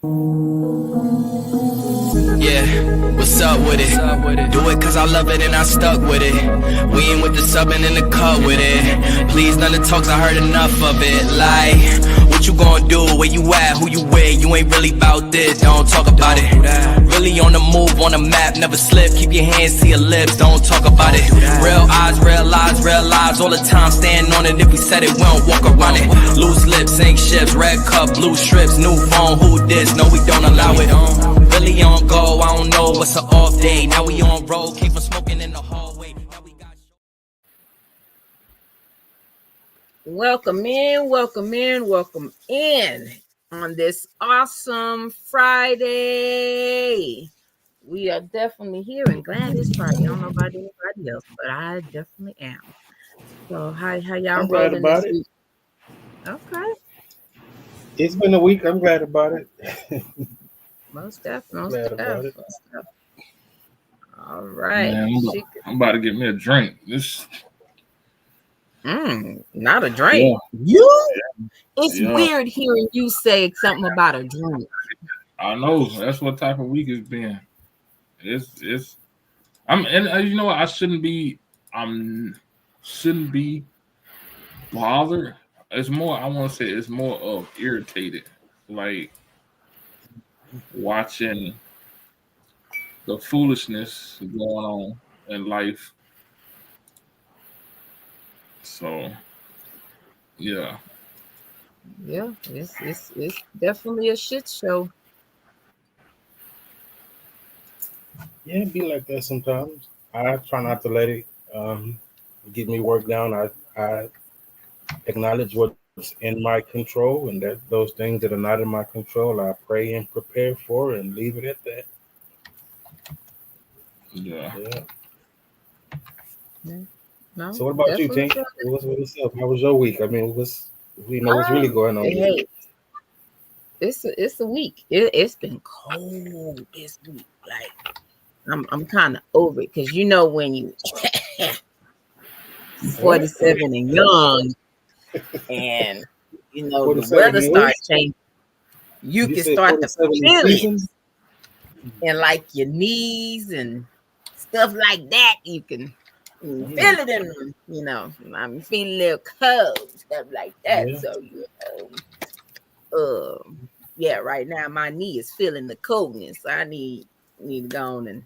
Yeah, what's up with it? Do it cause I love it and I stuck with it. We ain't with the subbing in the cut with it. Please, none of the talks, I heard enough of it. Like, what you gonna do? Where you at? Who you with? You ain't really about this, don't talk about it. Really on the move, on the map, never slip. Keep your hands to your lips, don't talk about it. Real eyes, real lives all the time. Stand on it, if we said it, we don't walk around it. Loose lips, sink ships, red cup, blue strips, new phone, who this? No, we don't allow it. Really on go, I don't know what's an off day. Now we on road, keep from smoking in the hallway. Now we got... Welcome in on this awesome Friday. We are definitely here and glad it's Friday. I don't know about anybody else, but I definitely am. So how y'all I'm glad rolling about this it. week? Okay. It's been a week. I'm glad about it. Most definitely. About it. All right. Man, I'm about to get me a drink. This not a drink. Yeah. It's weird hearing you say something about a drink. I know that's what type of week it's been. It's you know what? I shouldn't be bothered. It's more, I want to say it's more of irritated, like watching the foolishness going on in life. So yeah, it's definitely a shit show. Yeah, it be like that sometimes. I try not to let it get me worked down. I acknowledge what's in my control, and that those things that are not in my control, I pray and prepare for, and leave it at that. yeah. No, So what about you, Tink? What's up? How was your week? I mean, what's really going on? Hey, it's a week. It's been cold this week. Like I'm kind of over it because you know when you 47 and young, and you know the weather starts changing. You can start to feel it, and like your knees and stuff like that. You can feel it in them. You know, I'm feeling a little cold, stuff like that. Yeah. So yeah, right now my knee is feeling the coldness. So I need to go on and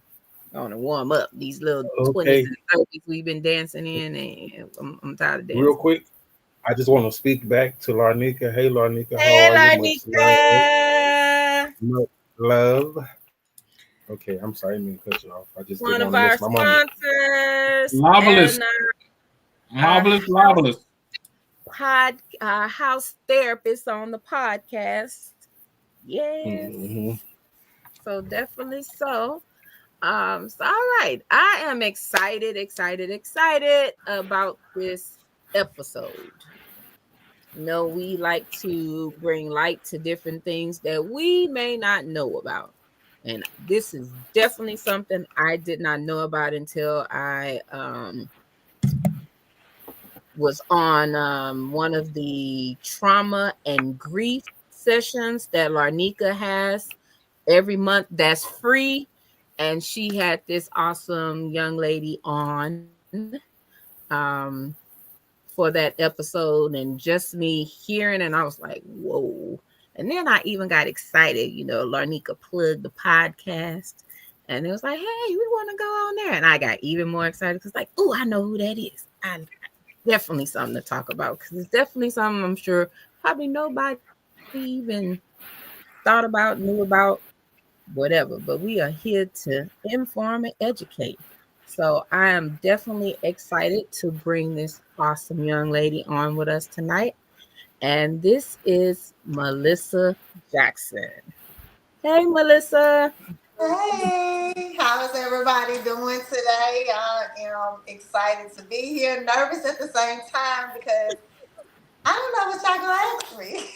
warm up. These little 20s and 30s we've been dancing in, and I'm tired of dancing. Real quick, I just want to speak back to Larnika. Hey, Larnika. Hey, how are you? Larnika. Love. Okay, I'm sorry, I didn't mean to cut you off. I just one of our sponsors. Marvelous. House therapist on the podcast. Yeah. Mm-hmm. So definitely so. So all right. I am excited about this episode. You know, we like to bring light to different things that we may not know about. And this is definitely something I did not know about until I was on one of the trauma and grief sessions that Larnika has every month. That's free. And she had this awesome young lady on for that episode, and just me hearing, and I was like, whoa. And then I even got excited, you know, Larnika plugged the podcast, and it was like, hey, we want to go on there. And I got even more excited because, like, oh, I know who that is. Definitely something to talk about, because it's definitely something I'm sure probably nobody even thought about, knew about, whatever. But we are here to inform and educate. So I am definitely excited to bring this awesome young lady on with us tonight. And this is Melissa Jackson. Hey, Melissa. Hey, how is everybody doing today? I am excited to be here, nervous at the same time because I don't know what y'all gonna ask me.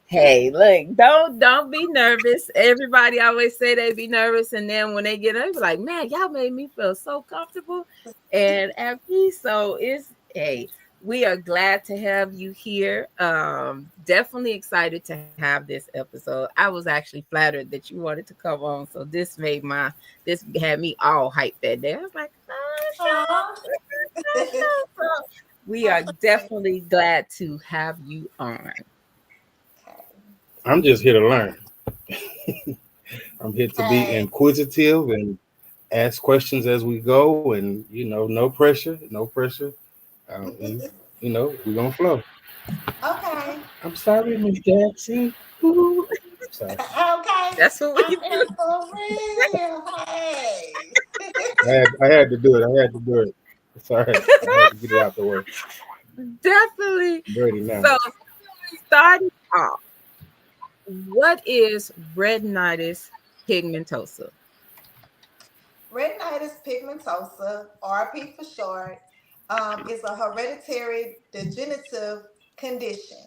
Hey, look, don't be nervous. Everybody always say they be nervous, and then when they get up, they be like, man, y'all made me feel so comfortable and at peace. So it's, hey, We are glad to have you here. Definitely excited to have this episode. I was actually flattered that you wanted to come on, so this had me all hyped that day. I was like, oh, Aw. show. So we are Okay. definitely glad to have you on. I'm just here to learn. I'm here to be Okay. inquisitive and ask questions as we go, and no pressure, no pressure. And, we're gonna flow. Okay. I'm sorry, Miss Jackson. Ooh. Sorry, Okay. That's what we I'm do. in for real. Hey. I had to do it. I had to do it. It's all right. I had to get it out the way. Definitely. I'm ready now. So starting off, what is retinitis pigmentosa? Retinitis pigmentosa, RP for short, is a hereditary degenerative condition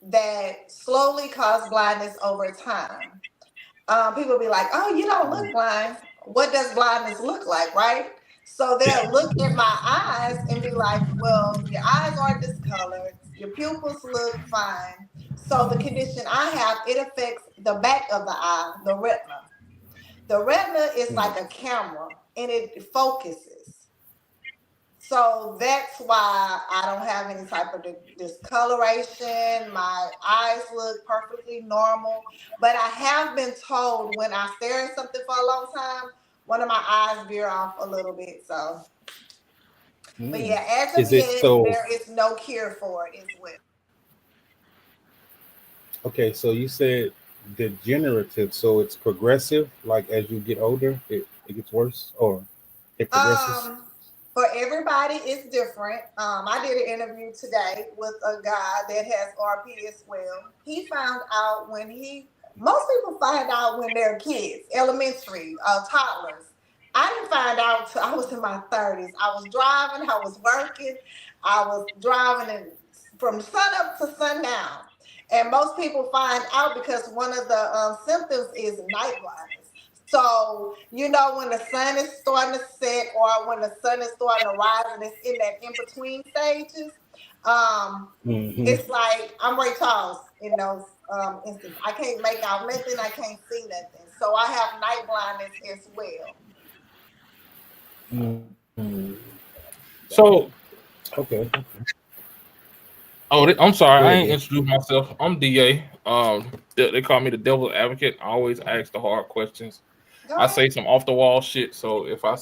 that slowly causes blindness over time. People be like, "Oh, you don't look blind. What does blindness look like?" Right? So they'll look at my eyes and be like, "Well, your eyes are discolored. Your pupils look fine." So the condition I have, it affects the back of the eye, the retina. The retina is Mm. like a camera and it focuses. So that's why I don't have any type of discoloration. My eyes look perfectly normal. But I have been told when I stare at something for a long time, one of my eyes veer off a little bit. So, but Mm. yeah, as of Is it yet, so? there is no cure for it as well. Okay, so you said degenerative, so it's progressive. Like as you get older, it gets worse, or it progresses. Um, for everybody, it's different. I did an interview today with a guy that has RP as well. He found out when most people find out when they're kids, elementary, toddlers. I didn't find out till I was in my 30s. I was driving, I was working, I was driving from sun up to sundown. And most people find out because one of the symptoms is night blindness. So, when the sun is starting to set or when the sun is starting to rise and it's in that in between stages, um, Hmm. it's like I'm Ray Charles in those instances. I can't make out nothing, I can't see nothing. So I have night blindness as well. Mm. So, Okay. I'm Go sorry, I ahead, ain't then. introduced myself. I'm DA. They call me the devil's advocate. I always ask the hard questions. Go I ahead. say some off the wall shit. So if I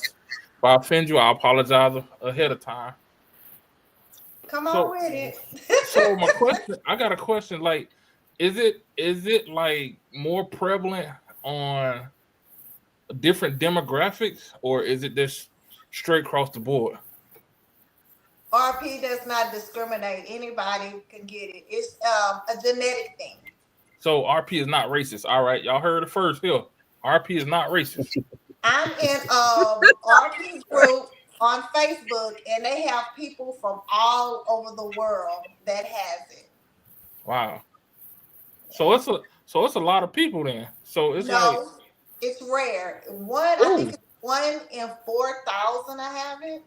offend you, I apologize ahead of time. Come on So with it. so my question, I got a question. Like, is it like more prevalent on different demographics, or is it just straight across the board? RP does not discriminate. Anybody can get it. It's a genetic thing. So RP is not racist. All right, y'all heard it first here. RP is not racist. I'm in RP group on Facebook, and they have people from all over the world that has it. Wow. So Yeah. it's a lot of people then. So it's like, No, it's rare. I think oh, it's 1 in 4,000. I have it.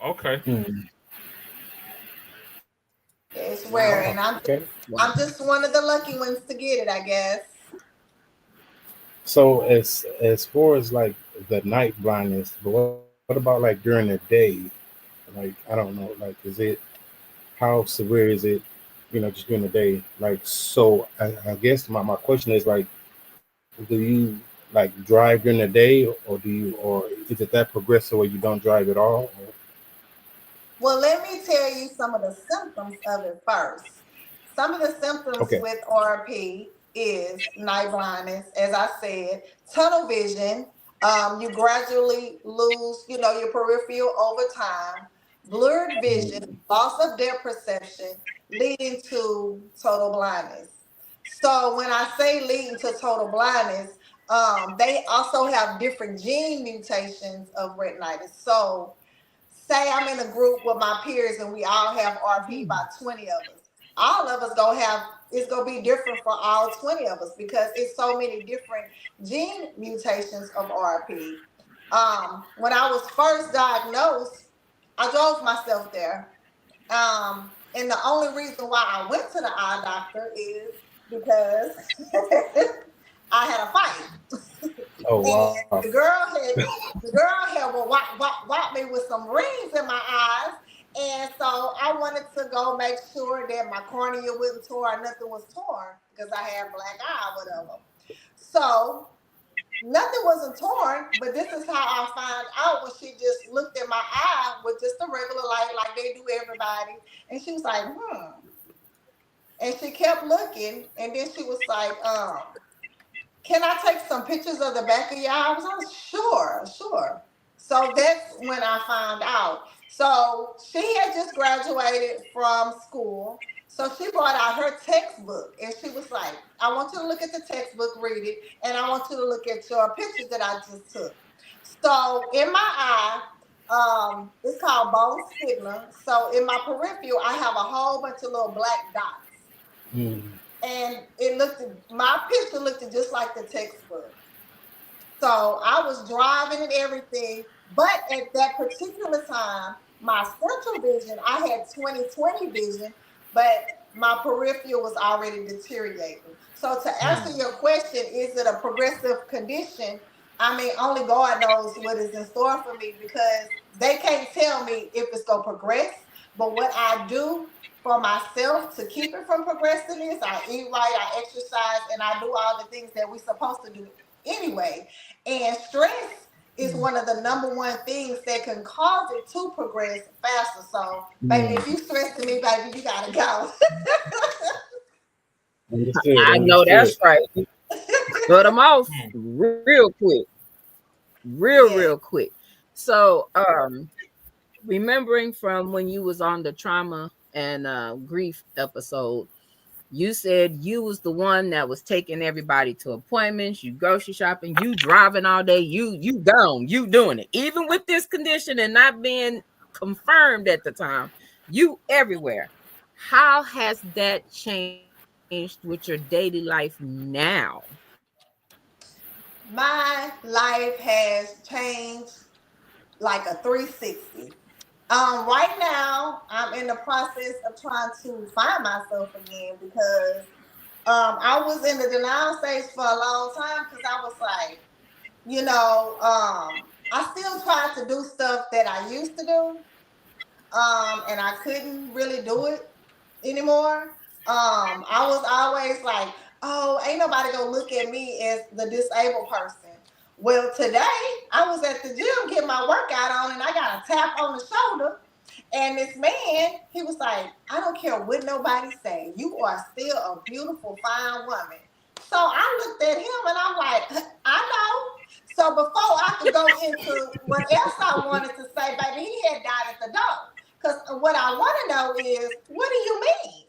okay. Mm. It's Wow. rare, and I'm Okay. I'm just one of the lucky ones to get it, I guess. So as far as like the night blindness, but what about like during the day? Like I don't know, like how severe is it? Just during the day. Like so, I guess my question is like, do you like drive during the day, or is it that progressive where you don't drive at all? Well, let me tell you some of the symptoms of it first. Some of the symptoms Okay. with RP is night blindness, as I said, tunnel vision. You gradually lose, your peripheral over time, blurred vision, Mm. loss of depth perception, leading to total blindness. So when I say leading to total blindness, they also have different gene mutations of retinitis. So say I'm in a group with my peers and we all have RP, about 20 of us. All of us gonna have it's gonna be different for all 20 of us because it's so many different gene mutations of RP. When I was first diagnosed, I drove myself there. And the only reason why I went to the eye doctor is because I had a fight. Oh And wow. the girl had whacked me with some rings in my eyes. And so I wanted to go make sure that my cornea wasn't torn, nothing was torn because I had black eye, whatever. So nothing wasn't torn, but this is how I found out when she just looked at my eye with just a regular light, like they do everybody. And she was like, And she kept looking, and then she was like, can I take some pictures of the back of your eye? I was like, sure. So that's when I found out. So she had just graduated from school. So she brought out her textbook and she was like, I want you to look at the textbook, read it, and I want you to look at your pictures that I just took. So in my eye, it's called bone stigma. So in my peripheral, I have a whole bunch of little black dots. And my picture looked just like the textbook. So I was driving and everything, but at that particular time, my central vision, I had 20/20 vision, but my peripheral was already deteriorating. So to answer your question, is it a progressive condition? I mean, only God knows what is in store for me because they can't tell me if it's going to progress. But what I do for myself to keep it from progressing is I eat right, I exercise, and I do all the things that we're supposed to do anyway. And stress is one of the number one things that can cause it to progress faster. So, baby, if you stressing me, baby, you gotta go. I know that's right. Cut them off real quick. Real quick. So, remembering from when you was on the trauma and grief episode, you said you was the one that was taking everybody to appointments, you grocery shopping, you driving all day, you gone, you doing it. Even with this condition and not being confirmed at the time, you everywhere. How has that changed with your daily life now? My life has changed like a 360. Right now, I'm in the process of trying to find myself again because I was in the denial stage for a long time because I was like, I still tried to do stuff that I used to do, and I couldn't really do it anymore. I was always like, oh, ain't nobody gonna look at me as the disabled person. Well, today I was at the gym getting my workout on and I got a tap on the shoulder. And this man, he was like, I don't care what nobody say. You are still a beautiful, fine woman. So I looked at him and I'm like, I know. So before I could go into what else I wanted to say, baby, he had died at the door. Because what I want to know is, what do you mean?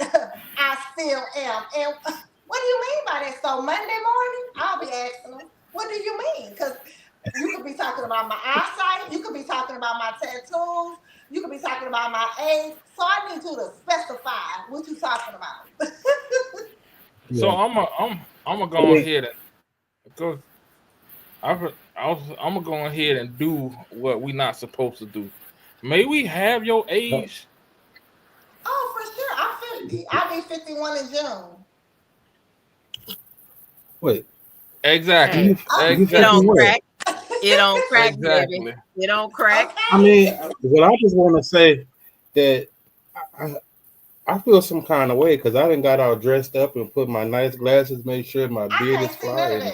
I still am. And what do you mean by that? So Monday morning, I'll be asking him, what do you mean? Because you could be talking about my eyesight. You could be talking about my tattoos. You could be talking about my age. So I need you to specify what you're talking about. So I'm gonna go ahead and go. I'm gonna go ahead and do what we not supposed to do. May we have your age? Oh, for sure. I'm 50. I'll be 51 in June. Wait. Exactly. It don't crack. It don't crack, baby. It don't crack. Okay. I mean, well, I just want to say that I feel some kind of way because I done got all dressed up and put my nice glasses, make sure my beard is flying.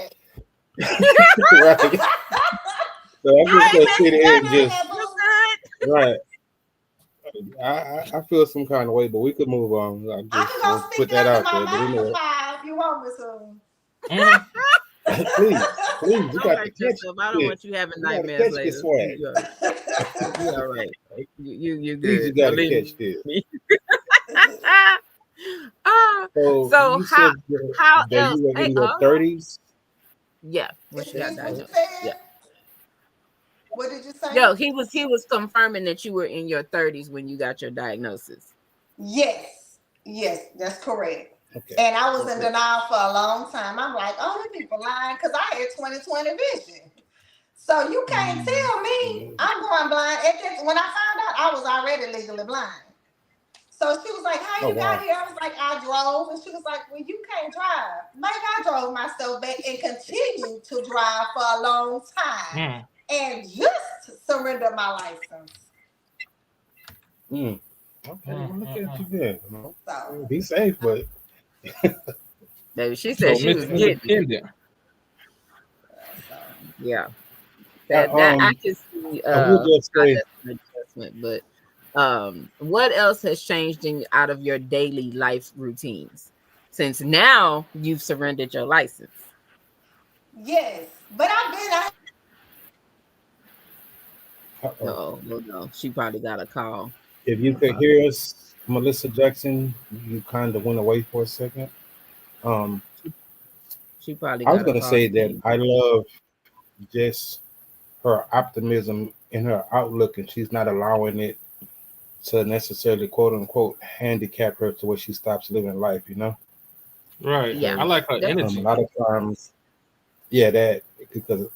Right. So I'm just gonna sit there and just right. I feel some kind of way, but we could move on. I can go put that out there. magnify if you want me to. Please, you got to catch yourself. I don't want you having nightmares later. You all right. You good. Please, you got to catch this. So how else? You were in your 30s? Yeah. When she got diagnosed. Yeah. What did you say? No, he was confirming that you were in your 30s when you got your diagnosis. Yes, that's correct. Okay. And I was in denial for a long time. I'm like, oh, the people lying because I had 20/20 vision. So you can't tell me I'm going blind. When I found out, I was already legally blind. So she was like, how you got here? I was like, I drove. And she was like, well, you can't drive. Maybe I drove myself back and continued to drive for a long time and just surrender my license. Okay, well, look at you there. So, be safe, but baby, she said she was independent. Yeah. That I can see an adjustment, but what else has changed out of your daily life routines since now you've surrendered your license? Yes, but no, she probably got a call. If you could hear us, Melissa Jackson, you kind of went away for a second. She probably. I was going to say that I love just her optimism in her outlook, and she's not allowing it to necessarily, quote unquote, handicap her to where she stops living life, you know? Right. Yeah. I like her energy. A lot of times, that because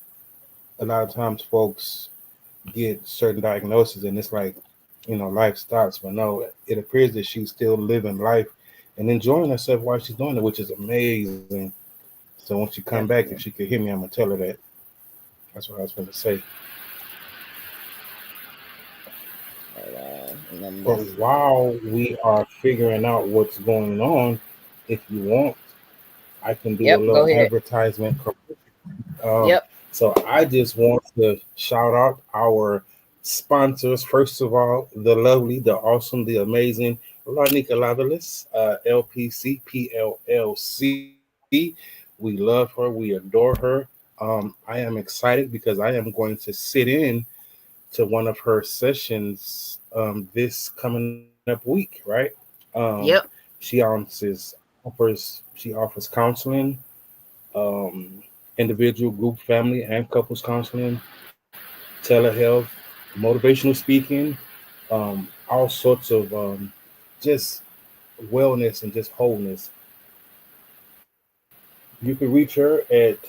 a lot of times folks get certain diagnoses and it's like, life stops. But no, it appears that she's still living life and enjoying herself while she's doing it, which is amazing. So when she come back, if she could hear me, I'm gonna tell her that. That's what I was going to say. But while we are figuring out what's going on, if you want, I can do a little advertisement. So I just want to shout out our sponsors. First of all, the lovely, the awesome, the amazing Larnica Lavalis, LPC, PLLC. We love her. We adore her. I am excited because I am going to sit in to one of her sessions this coming up week, right? She offers counseling, individual, group, family, and couples counseling, telehealth, motivational speaking, all sorts of just wellness and just wholeness. You can reach her at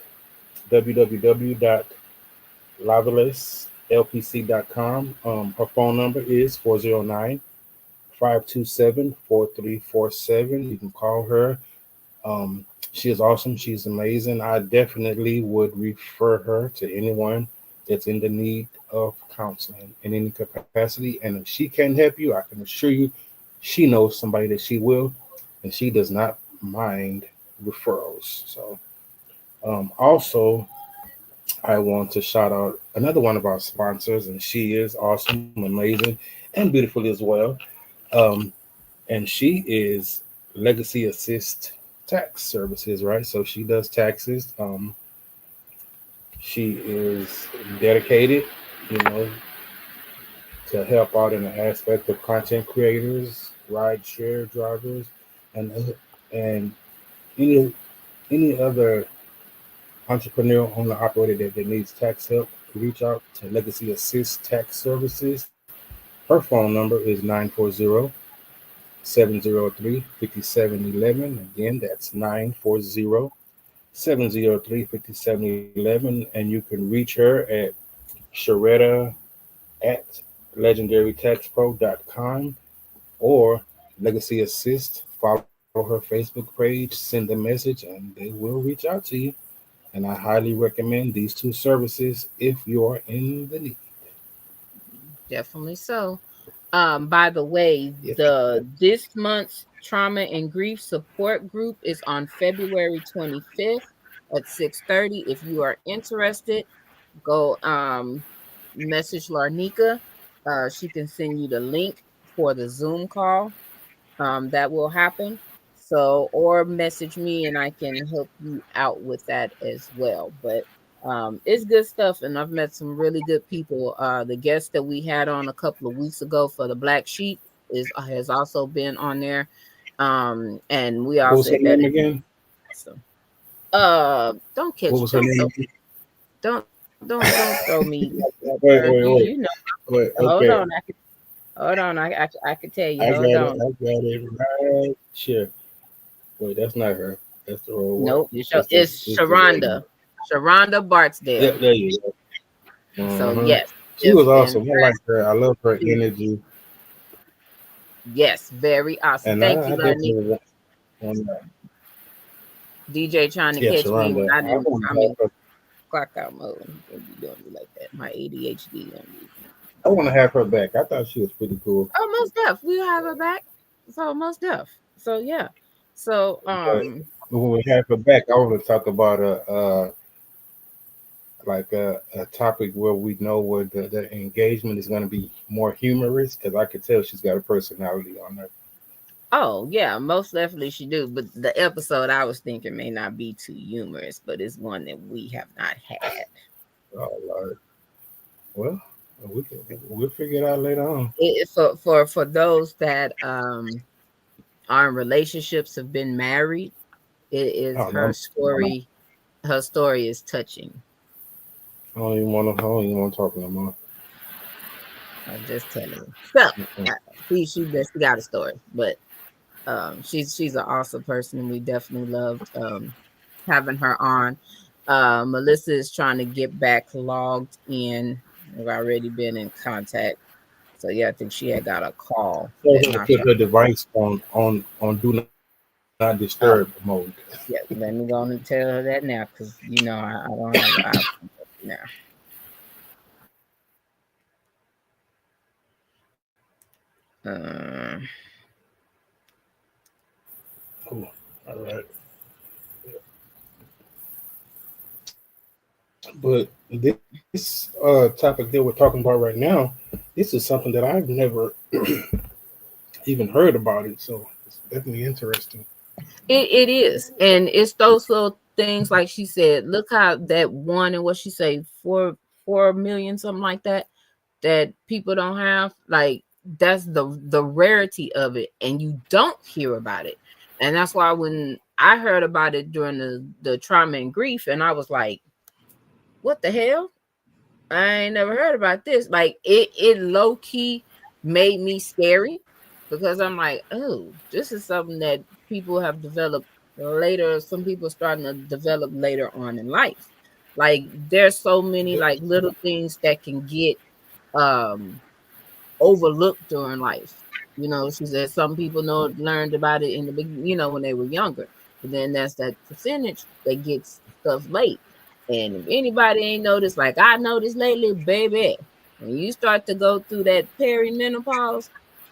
www.lavalislpc.com. Her phone number is 409-527-4347. You can call her. She is awesome. She's amazing. I definitely would refer her to anyone that's in the need of counseling in any capacity. And if she can help you, I can assure you she knows somebody that she will, and she does not mind referrals. So also, I want to shout out another one of our sponsors, and she is awesome, amazing, and beautiful as well. And she is Legacy Assist Tax Services, right? So she does taxes. She is dedicated, to help out in the aspect of content creators, rideshare drivers, and any other entrepreneur, owner, operator that needs tax help. Reach out to Legacy Assist Tax Services. Her phone number is 940-703-5711. Again, that's 940-703-5711. And you can reach her at Sharetta at legendarytaxpro.com or Legacy Assist. Follow her Facebook page, send a message, and they will reach out to you. And I highly recommend these two services if you are in the need. Definitely so. By the way, this month's trauma and grief support group is on February 25th at 6:30. If you are interested, go message Larnica. She can send you the link for the Zoom call that will happen. So, or message me and I can help you out with that as well. But it's good stuff, and I've met some really good people. The guest that we had on a couple of weeks ago for the Black Sheep has also been on there. And we all said that again. Awesome. Don't catch. What was her name? Don't throw me. Wait. You know. Wait, okay. Hold on. I can tell you. I Hold on. I got it right. Sure. Wait, that's not her. That's the wrong one. Nope. It's Sharonda. Sharonda Bartsdale. Yep, there you go. So yes, she was awesome. I like her. I love her energy. Yes, very awesome. And Thank you, I Lonnie. definitely want that. DJ trying to Yeah, catch me when Sharonda, I I didn't. want I'm to in have her. clock out mode. Don't be doing me like that. My ADHD on me. I want to have her back. I thought she was pretty cool. Oh, most deaf. We have her back. So most deaf. So yeah. So But when we have her back, I want to talk about a topic where we know where the engagement is going to be more humorous, because I could tell she's got a personality on her. oh yeah, most definitely she do. But the episode I was thinking may not be too humorous, but it's one that we have not had. Oh Lord. Well, we'll figure it out later on. For those that are in relationships, have been married, it is Oh no, her story. Her story is touching. I don't even want to. I don't even want to talk no more. I'm just telling you. So Mm-mm. she got a story, but she's an awesome person, and we definitely loved having her on. Melissa is trying to get back logged in. We've already been in contact. So yeah, I think she had got a call Tell that her to knocked put her. her device on do not Oh, disturb mode. yeah. Let me go on and tell her that now, because I don't have an option now. Uh, Cool. All right. But this topic that we're talking about right now, this is something that I've never even heard about it. So it's definitely interesting. it is, and it's those little things like she said. Look how that one and what she say 4 million something like that people don't have. Like that's the rarity of it, and you don't hear about it. And that's why when I heard about it during the trauma and grief, and I was like, what the hell? I ain't never heard about this. Like it low key made me scary, because I'm like, oh, this is something that people have developed later. Some people starting to develop later on in life. Like there's so many like little things that can get um overlooked during life. She said some people learned about it in the when they were younger, but then that's that percentage that gets stuff late. And if anybody ain't noticed, like I noticed lately, baby, when you start to go through that perimenopause,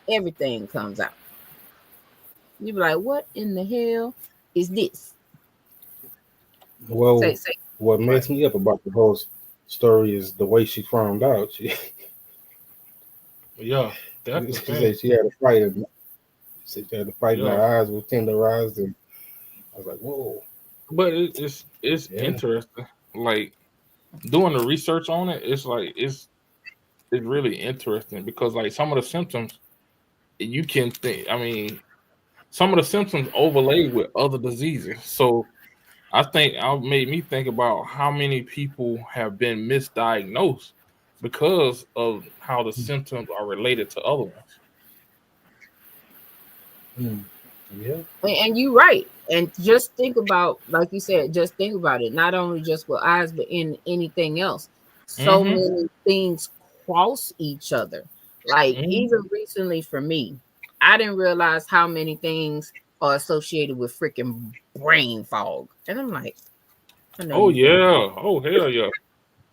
everything comes out. You be like, what in the hell is this? Say, Well, say, what right. messed me up about the whole story is the way she found out. Yeah, that's She the thing. said she had a fight. She said she had a fight, and Yeah, her eyes were tenderized, and I was like, "Whoa, but it's yeah." interesting. Like doing the research on it, it's like it's really interesting because like some of the symptoms you can think. I mean, some of the symptoms overlay with other diseases. So I think it made me think about how many people have been misdiagnosed because of how the symptoms are related to other ones. Mm. Yeah. And you're right. And just think about, like you said, just think about it. Not only just with eyes, but in anything else. So Hmm. many things cross each other. Like Hmm. even recently for me, I didn't realize how many things are associated with freaking brain fog. And I'm like, I know Oh you fucking. yeah. Oh hell yeah.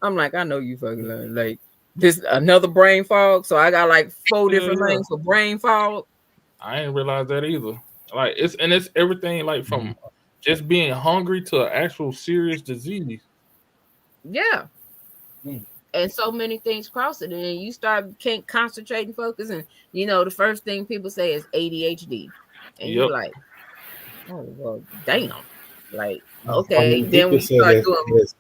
I'm like, I know you fucking learn. Like this another brain fog. So I got like four Hell different yeah. things for brain fog. I didn't realize that either. Like it's everything like Mhm. from just being hungry to an actual serious disease. Yeah. Mm. And so many things cross it, and then you can't concentrate and focus. And the first thing people say is ADHD, and you be Yep. like, oh well, damn. Like, I okay. mean, Then when people you say start that doing there's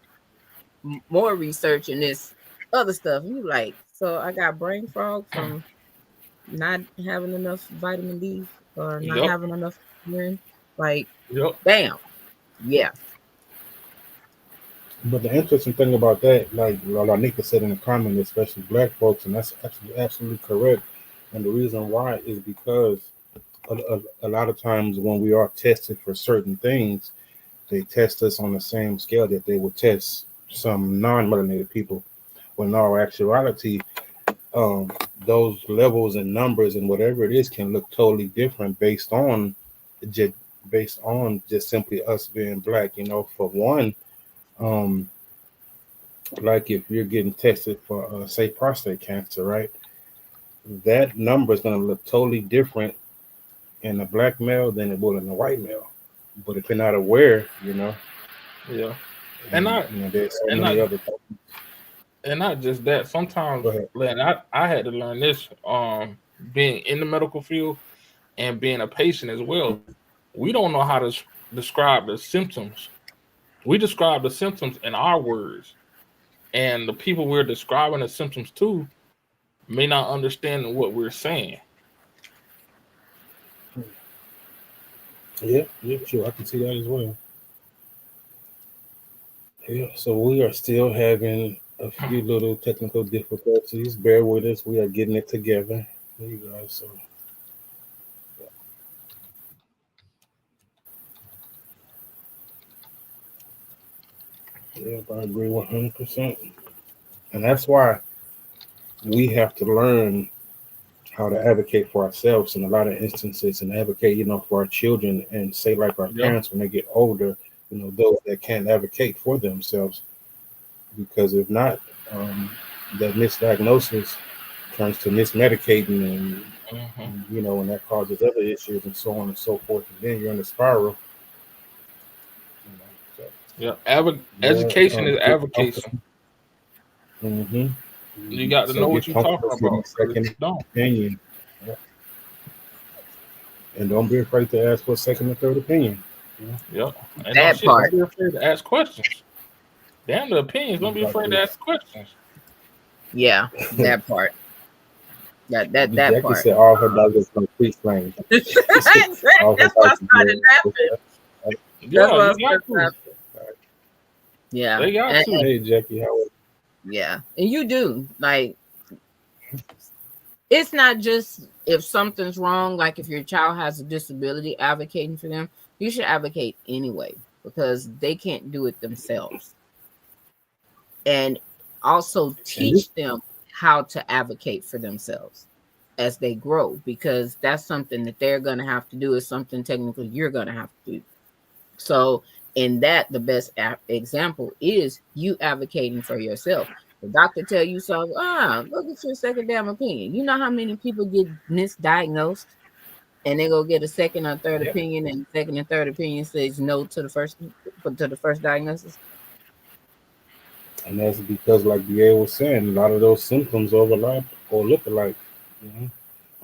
more research in this other stuff, and you like, so I got brain fog from not having enough vitamin D or not Yep. having enough iron. Like, Yep. damn. Yeah. But the interesting thing about that, like Lanika said in the comment, especially black folks, and that's actually absolutely correct. And the reason why is because a lot of times when we are tested for certain things, they test us on the same scale that they would test some non-melanated people. When in all actuality, those levels and numbers and whatever it is can look totally different just based on just simply us being black. You know, for one, um, like if you're getting tested for say prostate cancer, right? That number is going to look totally different in a black male than it will in a white male. But if you're not aware, you know, Yeah, and not you know, there's so and many not other things. and not just that. Go Sometimes, ahead. Len, I had to learn this. Being in the medical field and being a patient as well, we don't know how to describe the symptoms. We describe the symptoms in our words, and the people we're describing the symptoms to may not understand what we're saying. Yeah, yeah, sure. I can see that as well. Yeah, so we are still having a few little technical difficulties. Bear with us. We are getting it together. There you go. So, yeah, I agree 100%. And that's why we have to learn how to advocate for ourselves in a lot of instances and advocate, you know, for our children and say, like our Yeah, parents when they get older, you know, those that can't advocate for themselves. Because if not, that misdiagnosis turns to mismedicating hmm, you know, and that causes other issues and so on and so forth. And then you're in a spiral. You know, so, yeah. yeah, Education is get advocacy. comfortable. Mm-hmm. You got to So know what get you're comfortable talking getting a about. 'Cause if second you don't, opinion. Yeah. And don't be afraid to ask for a second or third opinion. Yeah. yeah, and don't That shit. Don't part. be afraid to ask questions. Damn the opinions. Don't be Like afraid to ask questions. Yeah, that part. That Jackie part. said all her doctors know speak Spanish. She said That's all her why I doctors started know. laughing. That's Yeah, why I you started got to. laughing. Yeah, They got to. Hey Jackie, how are yeah, and you do like it's not just if something's wrong, like if your child has a disability, advocating for them, you should advocate anyway because they can't do it themselves. And also and this teach them how to advocate for themselves as they grow because that's something that they're going to have to do is something technically you're going to have to do. So in that, the best example is you advocating for yourself. The doctor tell you something, go get your second damn opinion. You know how many people get misdiagnosed and they go get a second or third yeah. opinion, and second and third opinion says no to the first diagnosis. And that's because like BA was saying, a lot of those symptoms overlap or look alike. You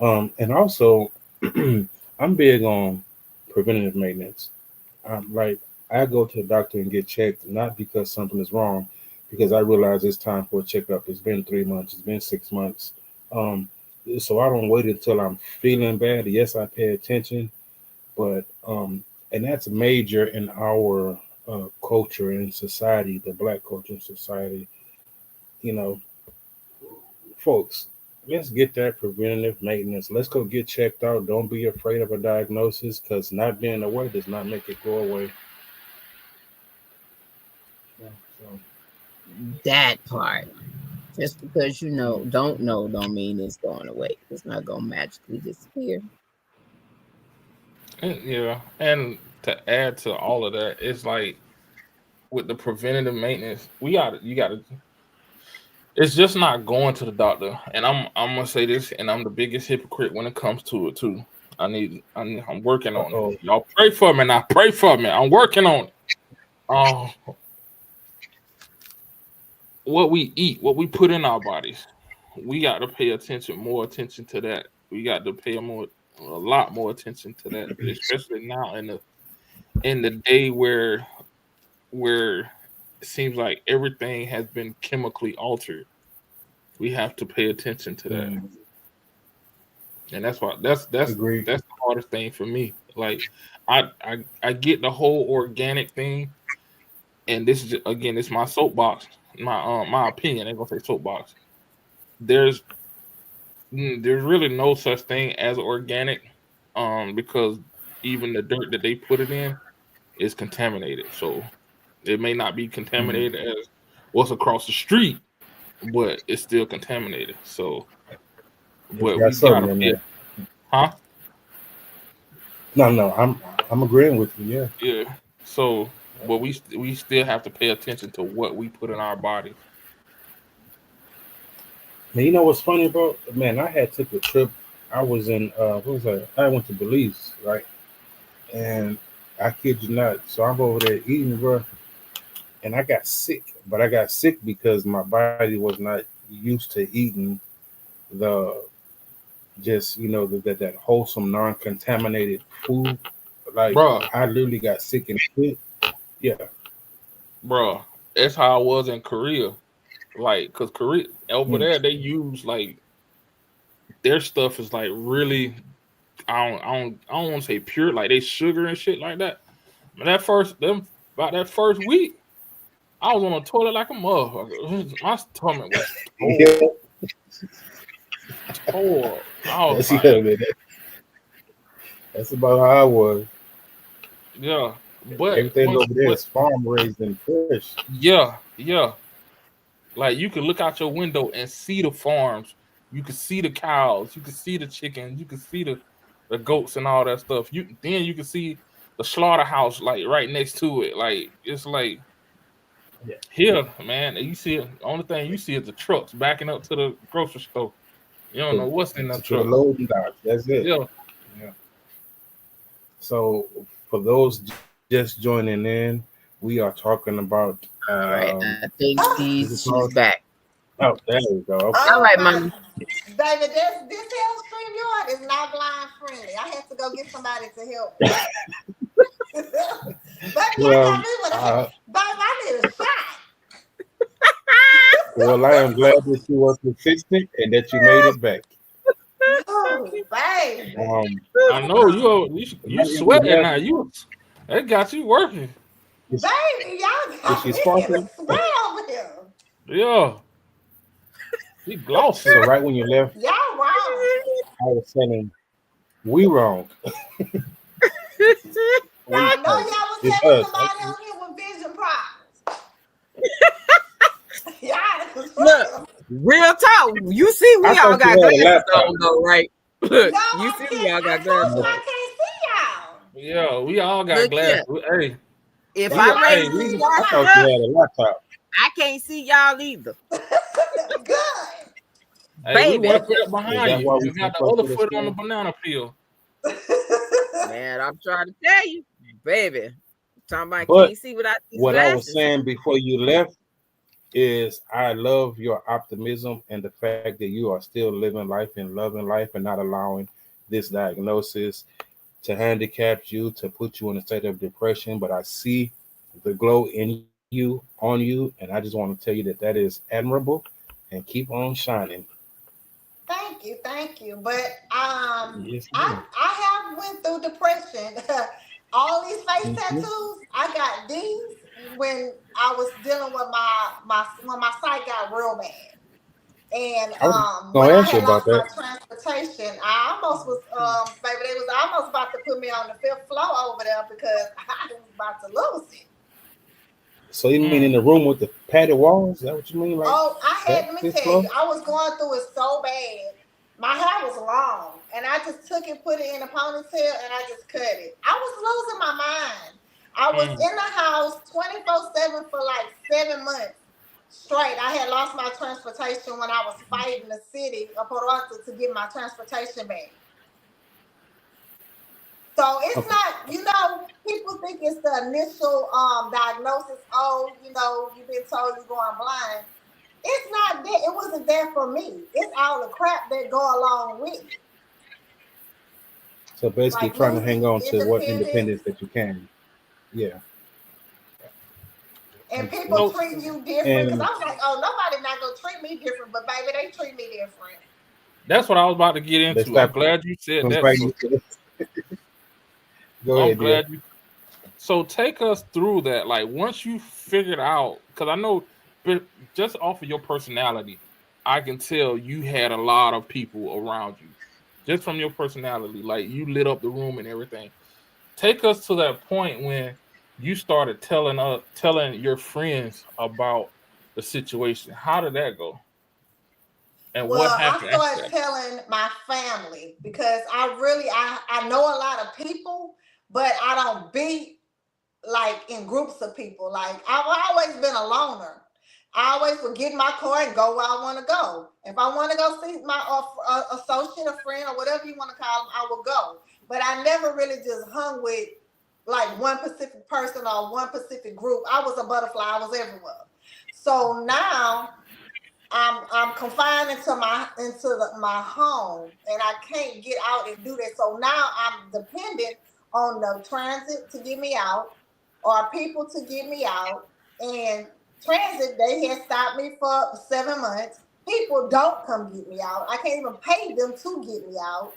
know? And also I'm big on preventative maintenance. Like I go to the doctor and get checked, not because something is wrong, because I realize it's time for a checkup. It's been 3 months, it's been 6 months. Um, so I don't wait until I'm feeling bad. Yes, I pay attention, but and that's major in our culture and society, the black culture and society. You know, folks, let's get that preventative maintenance. Let's go get checked out. Don't be afraid of a diagnosis because not being aware does not make it go away. Yeah, so, That part. Just because mm. don't know, don't mean it's going away. It's not gonna magically disappear. Yeah, and to add to all of that, it's like with the preventative maintenance, you got to. It's just not going to the doctor, and I'm gonna say this, and I'm the biggest hypocrite when it comes to it too. I'm working on it. Uh-oh. Y'all pray for me, now pray for me. I'm working on it. Um, what we eat, what we put in our bodies, we got to pay more attention to that. We got to pay a lot more attention to that, especially now in the day where it seems like everything has been chemically altered. We have to pay attention to that, Mm, and that's why agreed. that's the hardest thing for me. Like, I get the whole organic thing, and this is again, it's my soapbox, my opinion. I ain't gonna say soapbox. There's there's really no such thing as organic, because even the dirt that they put it in is contaminated. So it may not be Mm, contaminated as what's across the street, but it's still contaminated. So but we Got something gotta in pay. there. Huh? No, I'm agreeing with you. Yeah. Yeah. So, but we still have to pay attention to what we put in our bodies. Man, you know what's funny, bro? Man, I had took a trip. I was in what was that? I went to Belize, right? And I kid you not. So I'm over there eating, bro, and I got sick. But I got sick because my body was not used to eating the just that wholesome, non-contaminated food. Like Bruh, I literally got sick and shit. Yeah. bruh, that's how I was in Korea. Like, cause Korea over Mm. there they use like their stuff is like really I don't want to say pure, like they sugar and shit like that. But about that first week, I was on the toilet like a motherfucker. My stomach was Yeah. tore. I was That's like, yeah, man. That's about how I was. yeah. But Everything over there is farm raised and fresh. yeah. Like you can look out your window and see the farms. You can see the cows. You can see the chickens. You can see the goats and all that stuff. You can see the slaughterhouse like right next to it. Like it's like Yeah. here, man. You see it. The only thing you see is the trucks backing up to the grocery store. You don't know what's in that To the truck. loading docks. That's it. Yeah. Yeah. So for those just joining in, we are talking about All right, I think what's it she's called? back. Oh, there we go. Okay. All Oh right, my, mama. David, this health stream yard is not blind friendly. I have to go get somebody to help. Baby, y'all got me with a baby, I need a shot. Well, I am glad that you were consistent and that you made it back. Oh, baby. I know you sweating now. That got you working. Baby, y'all Is got she me in sparkling? a sweat over here. Yeah. He glossy. So right when you left, Y'all wrong. I was saying we wrong. Y'all know y'all was It's having us. somebody on here with vision problems. Y'all was Look, real. real talk. You see, I we all thought you got had a glasses laptop. on, though, right? No, Look, you I see, we can't. all I got told glasses you on. I can't see y'all. Yeah, we all got Look here. glasses. Hey, If That's I why raise I these see I glasses thought you up, had a laptop. I can't see y'all either. Good. we Baby. one foot up Is behind that you. why we You so got the close other to the foot on the screen? banana peel. Man, I'm trying to tell you, baby. Talking about But can't see without these what I was glasses. saying before you left is I love your optimism and the fact that you are still living life and loving life and not allowing this diagnosis to handicap you, to put you in a state of depression. But I see the glow in you, on you, and I just want to tell you that that is admirable and keep on shining. Thank you. But Yes, I ma'am. have went through depression. All these face Mhm. tattoos, I got these when I was dealing with my when my sight got real bad. And I was when gonna I ask you had about lost my that. transportation, I almost was baby, they was almost about to put me on the fifth floor over there because I was about to lose it. So you mean in the room with the padded walls? Is that what you mean, like Oh, that? let me This tell you, floor? I was going through it so bad. My hair was long, and I just took it, put it in a ponytail, and I just cut it. I was losing my mind. I was Mm. in the house 24/7 for like 7 months straight. I had lost my transportation when I was fighting the city of Port Arthur to get my transportation back. So it's Okay. not, people think it's the initial diagnosis. Oh, you've been told you're going blind. It's not that. It wasn't there for me. It's all the crap that go along with it, So basically, like trying to losing hang on to what independence, independence that you can. Yeah, and people understood. So, treat you different. Because And I was like, oh, nobody not gonna treat me different, but baby, they treat me different. that's what I was about to get they into. I'm stop glad you said that, inviting you sister. to this. Go I'm ahead, dear. glad you. So take us through that. Like once you figured out, because I know, but just off of your personality, I can tell you had a lot of people around you, just from your personality. Like you lit up the room and everything. Take us to that point when you started telling your friends about the situation. How did that go? And Well, what I happened after started that? telling my family because I know a lot of people, but I don't be like in groups of people. Like I've always been a loner. I always would get in my car and go where I want to go. If I want to go see my associate, a friend, or whatever you want to call them, I will go. But I never really just hung with like one specific person or one specific group. I was a butterfly. I was everywhere. So now I'm confined into my home, and I can't get out and do that. So now I'm dependent on the transit to get me out, or people to get me out. And transit, they had stopped me for 7 months. People don't come get me out. I can't even pay them to get me out.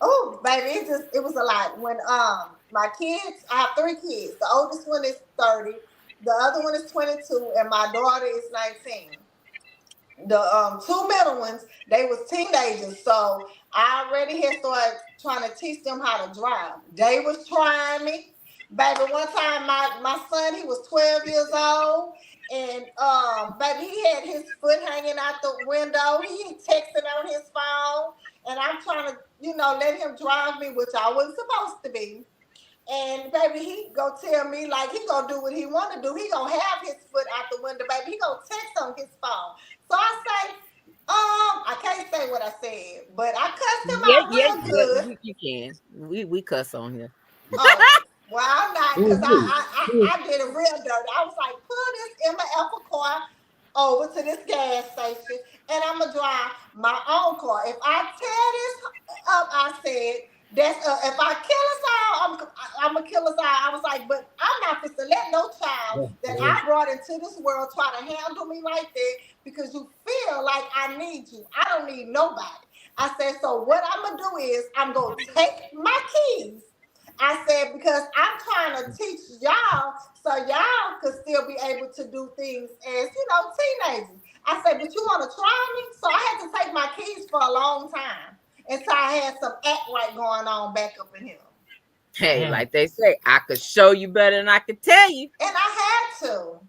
Oh, baby, it was a lot. When my kids, I have 3 kids. The oldest one is 30, the other one is 22, and my daughter is 19. The 2 middle ones, they was teenagers, so I already had started trying to teach them how to drive. They was trying me. Baby, one time my son, he was 12 years old, and baby, he had his foot hanging out the window. He texting on his phone, and I'm trying to, let him drive me, which I wasn't supposed to be. And baby, he go tell me like he gonna do what he want to do. He gonna have his foot out the window, baby. He gonna text on his phone. So I say, I can't say what I said, but I cussed him out real good. You can. We cuss on here. Oh, well, I'm not, Who because is this? I did it real dirty. I was like, pull this MF car over to this gas station, and I'm gonna drive my own car. If I tear this up, I said, that's if I kill us all, I'm gonna kill us all. I was like, but I'm not supposed to let no child that I brought into this world try to handle me like that because you feel like I need you. I don't need nobody. I said, so what I'm gonna do is I'm gonna take my keys. I said, because I'm trying to teach y'all so y'all could still be able to do things as, teenagers. I said, but you want to try me? So I had to take my keys for a long time. And so I had some act right going on back up in here. Hey, like they say, I could show you better than I could tell you. And I had to.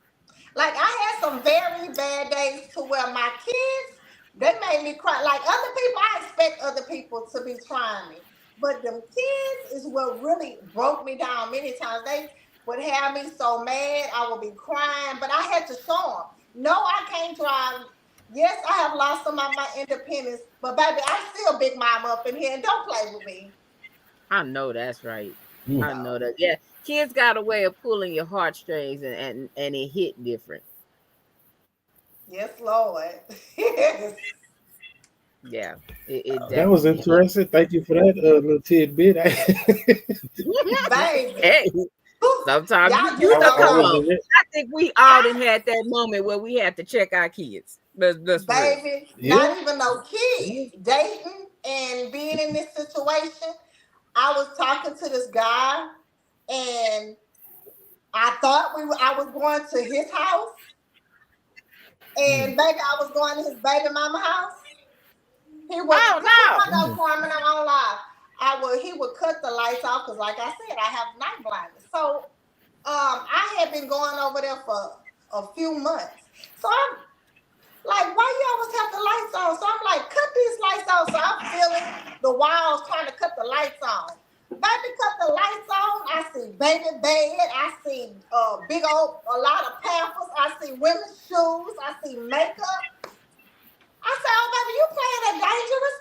Like, I had some very bad days to where my kids, they made me cry. Like other people, I expect other people to be trying me. But them kids is what really broke me down many times. They would have me so mad, I would be crying, but I had to show them. No, I can't drive. Yes, I have lost some of my independence, but baby, I still big mom up in here and don't play with me. I know that's right. I know that. Yeah, kids got a way of pulling your heartstrings and it hit different. Yes, Lord. Yeah, it that was interesting. Thank you for that little tidbit. Baby. Hey, sometimes you come on. I think we all done had that moment where we had to check our kids. That's baby, not even no kids. Dating and being in this situation. I was talking to this guy, and I thought I was going to his house, and baby, I was going to his baby mama house. He was no Carmen, I'm on live. He would cut the lights off because, like I said, I have night blindness. So I had been going over there for a few months. So I'm like, why you always have the lights on? So I'm like, cut these lights on. So I'm feeling the walls trying to cut the lights on. Baby, cut the lights on. I see baby bed. I see a lot of Pampers. I see women's shoes. I see makeup. I said, oh, baby, you playing a dangerous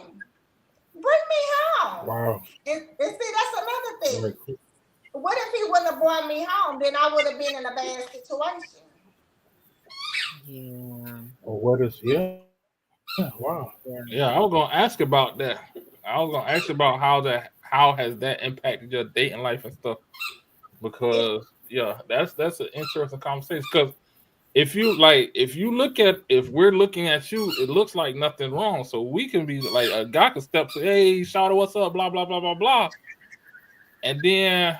game. Bring me home. Wow. And see, that's another thing. What if he wouldn't have brought me home? Then I would have been in a bad situation. Yeah. Or what is, wow. Yeah, I was gonna ask about that. I was gonna ask about how has that impacted your dating life and stuff. Because that's an interesting conversation. Because if we're looking at you, it looks like nothing wrong. So we can be like a guy can step to, hey, Shawty, what's up? Blah blah blah blah blah. And then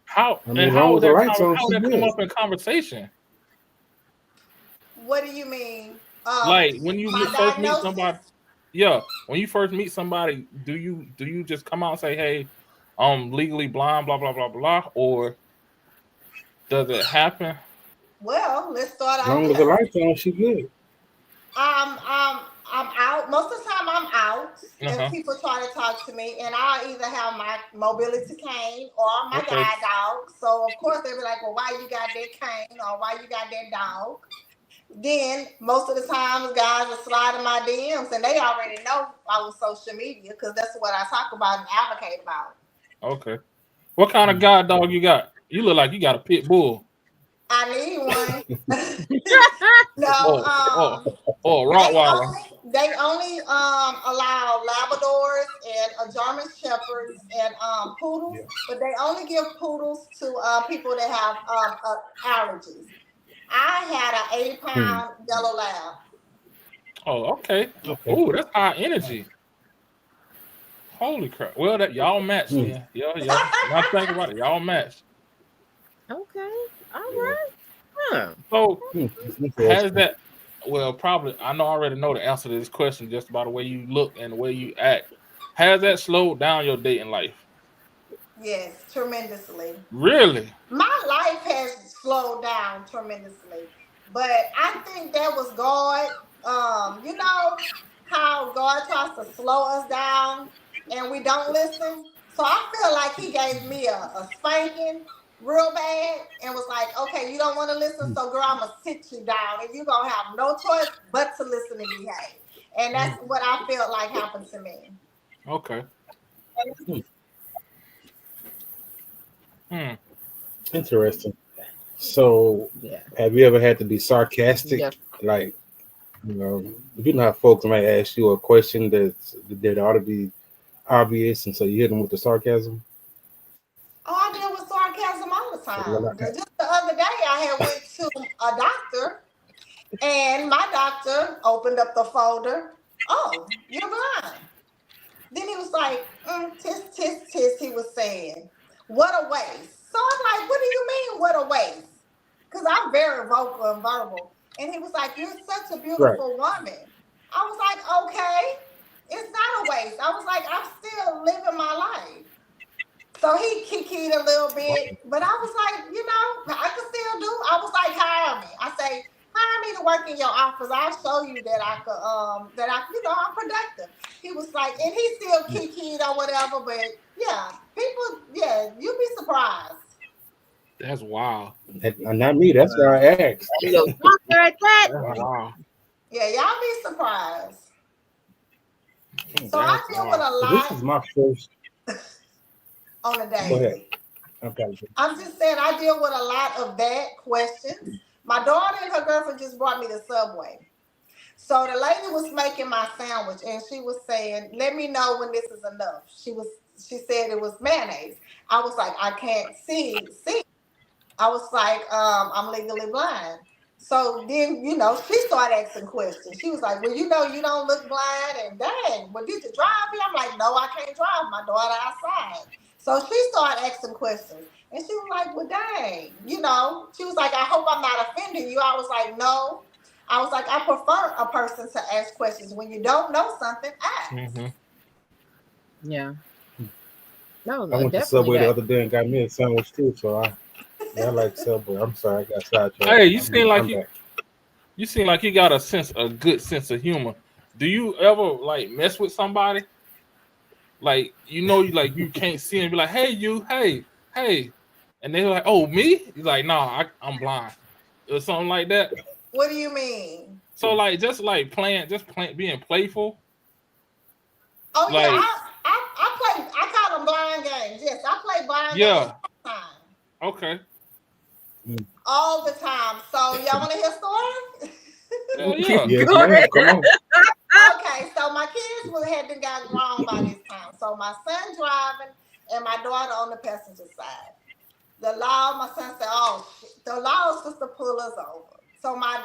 how would that come up in conversation? What do you mean? Like when you first meet somebody, when you first meet somebody, do you just come out and say, hey, I'm legally blind, blah blah blah blah, or does it happen? Well, let's start out. As long as the lights on, she good. I'm out. Most of the time I'm out if Uh-huh. people try to talk to me, and I'll either have my mobility cane or my Okay. guide dog. So of course they'll be like, well, why you got that cane or why you got that dog? Then most of the time guys are sliding my DMs and they already know I was social media because that's what I talk about and advocate about. Okay. What kind of guide dog you got? You look like you got a pit bull. I need one. No, Oh, oh, oh, a they Rottweiler. only allow Labradors and German Shepherds and poodles, Yeah. but they only give poodles to people that have allergies. I had an 80 Hmm. pound yellow lab. Oh, okay. Okay. Oh, that's high energy. Holy crap. Well, that y'all match Hmm. then. Yeah. Now think about it. Y'all match. Okay. All Yeah. right. Huh. So It's has interesting. that well probably I know I already know the answer to this question just by the way you look and the way you act. Has that slowed down your dating life? Yes, tremendously. Really? My life has slowed down tremendously, but I think that was God. You know how God tries to slow us down and we don't listen. So I feel like He gave me a spanking real bad and was like, "Okay, you don't want to listen, so girl, I'm gonna sit you down, and you're gonna have no choice but to listen and behave." And that's what I felt like happened to me. Okay. Hmm. Hmm. Interesting. So, Yeah. have you ever had to be sarcastic? Yeah. Like, you know how folks might ask you a question that ought to be obvious, and so you hit them with the sarcasm. Oh, I deal with sarcasm all the Well, time. Just the other day, I had went to a doctor, and my doctor opened up the folder. Oh, you're blind. Then he was like, tis, tis, tis, he was saying. What a waste. So I'm like, what do you mean, what a waste? Because I'm very vocal and verbal. And he was like, you're such a right. beautiful woman. I was like, okay, it's not a waste. I was like, I'm still living my life. So he kikied a little bit, but I was like, I could still do. I was like, hire me. I say, hire me to work in your office. I'll show you that I could, I'm productive. He was like, and he still kikied or whatever, but yeah, people, yeah, you'd be surprised. That's wild. Not me. That's why I asked. You go talk like that. That's Wow. wild. Yeah, y'all be surprised. So I That's deal with wild. a So this lot is my first. on a Go ahead. daily. Okay. I'm just saying I deal with a lot of that questions. My daughter and her girlfriend just brought me the Subway. So the lady was making my sandwich and she was saying, let me know when this is enough. She said it was mayonnaise. I was like, I can't see. I was like, I'm legally blind. So then, she started asking questions. She was like, well, you don't look blind and dang, well, did you drive here? I'm like, no, I can't drive my daughter outside. So she started asking questions. And she was like, well, dang, she was like, I hope I'm not offending you. I was like, no. I was like, I prefer a person to ask questions. When you don't know something, ask. Mm-hmm. Yeah. No, I went to definitely Subway the that. other day and got me a sandwich too. So I like Subway. I'm sorry, I got sidetracked. Hey, you seem like I'm back. you got a good sense of humor. Do you ever like mess with somebody? Like you can't see and be like, hey you, hey, and they're like, oh me? You're like, nah, I'm blind, or something like that. What do you mean? So like just like being playful. Oh yeah, Like I play. I call them blind games. Yes, I play blind games yeah, all the time. okay, All the time. So y'all want to hear stories? hell yeah, Yes, Go ma'am. ahead. Come on. Okay, so my kids had been got grown by this time. So my son driving and my daughter on the passenger side. My son said, "Oh, shit. The law is supposed to pull us over." So my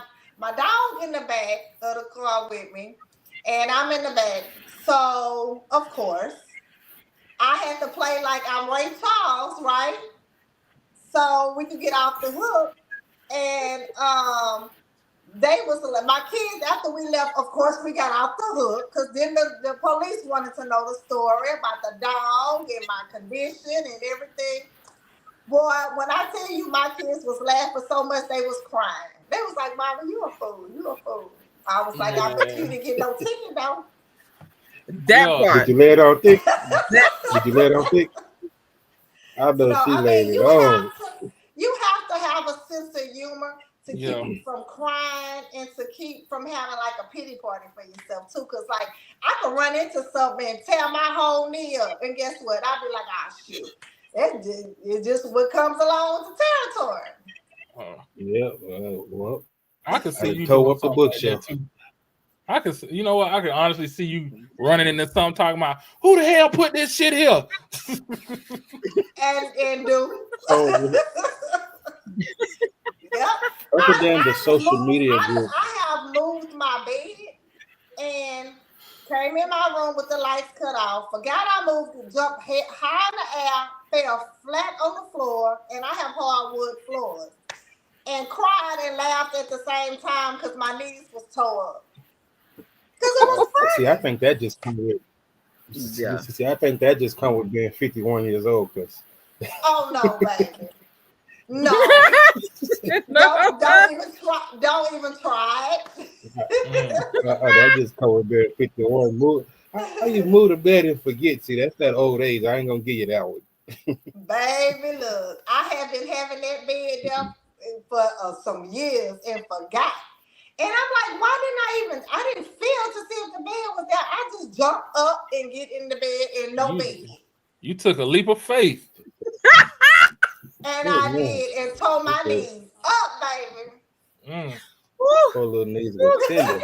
dog in the back of the car with me, and I'm in the back. So of course, I had to play like I'm Ray Charles, right? So we could get off the hook. And they was my kids after we left. Of course, we got off the hook because then the police wanted to know the story about the dog and my condition and everything. Boy, when I tell you my kids was laughing so much they was crying. They was like, "Mama, you a fool. You a fool." I was like, I bet you didn't get no ticket though. That part. Did you lay it on thick? That- Did you lay it on thick? I know No, she I laid mean, it on. you have to have a sense of humor to Yeah. keep from crying and to keep from having like a pity party for yourself too. Cause like I could run into something and tear my whole knee up, and guess what? I'd be like, ah, shoot. It's just what comes along with the territory. Yeah, well, I could see I you toe doing up the something like bookshelf. that too. I could, you know what? I could honestly see you running into something talking about who the hell put this shit here. and do. So, Yep. other than the social media group, I have moved my bed and came in my room with the lights cut off. Forgot I moved to jump high in the air, fell flat on the floor, and I have hardwood floors. And cried and laughed at the same time because my knees was tore up. Because it was funny. see, I think that just comes with. Yeah. See, I think that just comes with being 51 years old. Cause Oh no, baby. No. Don't even try it. that just comes with being 51. Move. How you move to bed and forget? See, that's that old age. I ain't gonna give you that one. Baby, look, I have been having that bed there for some years and forgot. And I'm like, why didn't I didn't feel to see if the bed was there. I just jumped up and get in the bed and no bed. You took a leap of faith. And I did and tore my knees up, baby. Poor little knees were tender.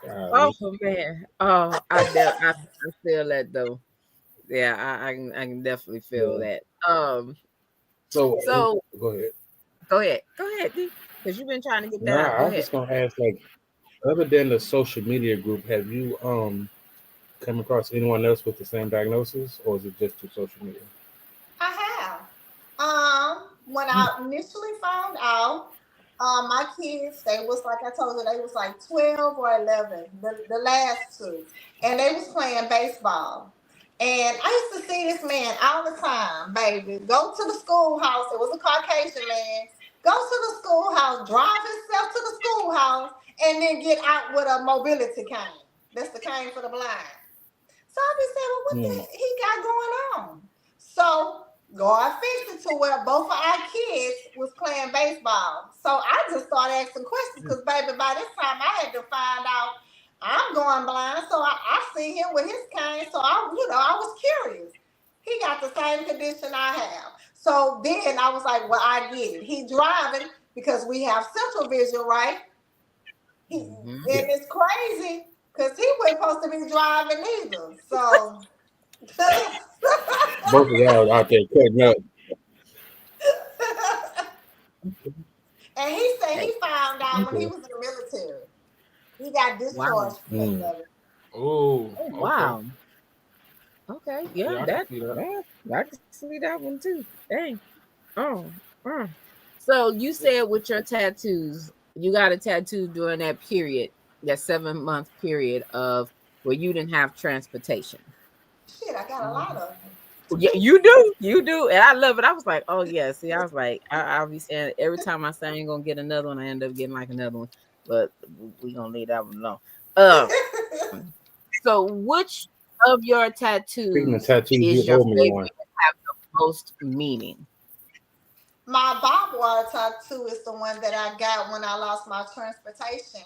Oh man. Oh, I feel that though. Yeah, I can definitely feel that. So go ahead. Go ahead, D. Because you've been trying to get that Nah, out. Go I'm ahead. just gonna ask, like, other than the social media group, have you come across anyone else with the same diagnosis, or is it just through social media? I have. When I initially found out, my kids, they was like I told you, they was like 12 or 11, the last two, and they was playing baseball. And I used to see this man all the time, baby. Go to the schoolhouse. It was a Caucasian man. Go to the schoolhouse, drive himself to the schoolhouse, and then get out with a mobility cane. That's the cane for the blind. So I be saying, well, what the he got going on? So God fixed it to where both of our kids was playing baseball. So I just started asking questions because, baby, by this time I had to find out I'm going blind. So I see him with his cane. So I was curious. He got the same condition I have. So then I was like, well, I get it. He driving because we have central vision, right? And it's crazy because he wasn't supposed to be driving either. So Both of y'all out there cutting up. And he said he found out when he was in the military. He got discharged because of it. Oh, wow. Okay, yeah, I can see that. I can see that one too. Dang. So you said with your tattoos, you got a tattoo during that period, that 7-month period of where you didn't have transportation. Shit, I got a lot of them. Yeah, you do, and I love it. I was like, oh yeah. See, I was like, I'll be saying every time I say I ain't gonna get another one, I end up getting like another one. But we gonna leave that one alone. So which of your tattoos is your favorite and have the most meaning? My barbed wire tattoo is the one that I got when I lost my transportation.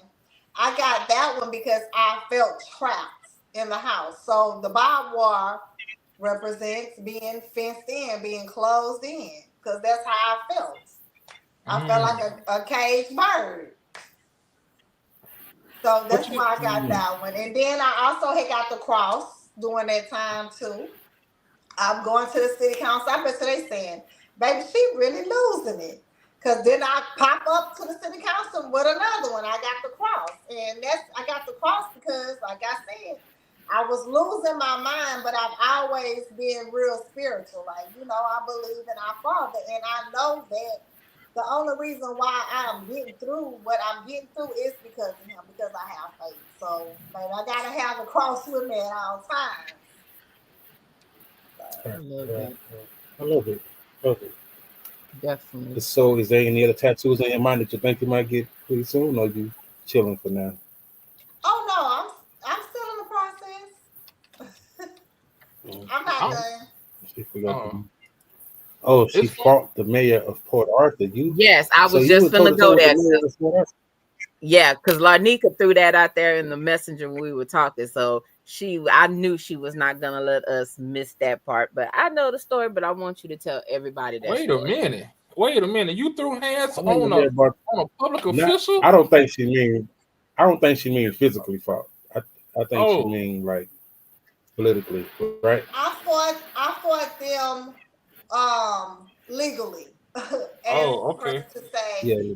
I got that one because I felt trapped in the house. So the barbed wire represents being fenced in, being closed in, because that's how I felt. I felt like a caged bird. So that's why I got that one. And then I also had got the cross during that time too. I'm going to the city council. I bet you they saying, baby, she really losing it. Because then I pop up to the city council with another one. I got the cross. And I got the cross because, like I said, I was losing my mind, but I've always been real spiritual. Like, I believe in our Father. And I know that the only reason why I'm getting through what I'm getting through is because of him, because I have faith. So, baby, I got to have the cross with me at all times. I love that. I love it. Okay. Definitely. So, is there any other tattoos on your mind that you think you might get pretty soon, or you chilling for now? She forgot Oh, the. Oh, she it's fun. fought the mayor of Port Arthur. You Yes, I so was you just were toe gonna to toe go with the there. mayor of Port Arthur. Yeah, because Larnika threw that out there in the messenger when we were talking. So I knew she was not gonna let us miss that part. But I know the story, but I want you to tell everybody that Wait a story. minute. Wait a minute. You threw hands I want to on hear about a public not. official? I don't think she mean. I don't think she mean physically fought. I think she Oh, mean like politically, right? I fought them legally as oh, per okay. to say Yeah.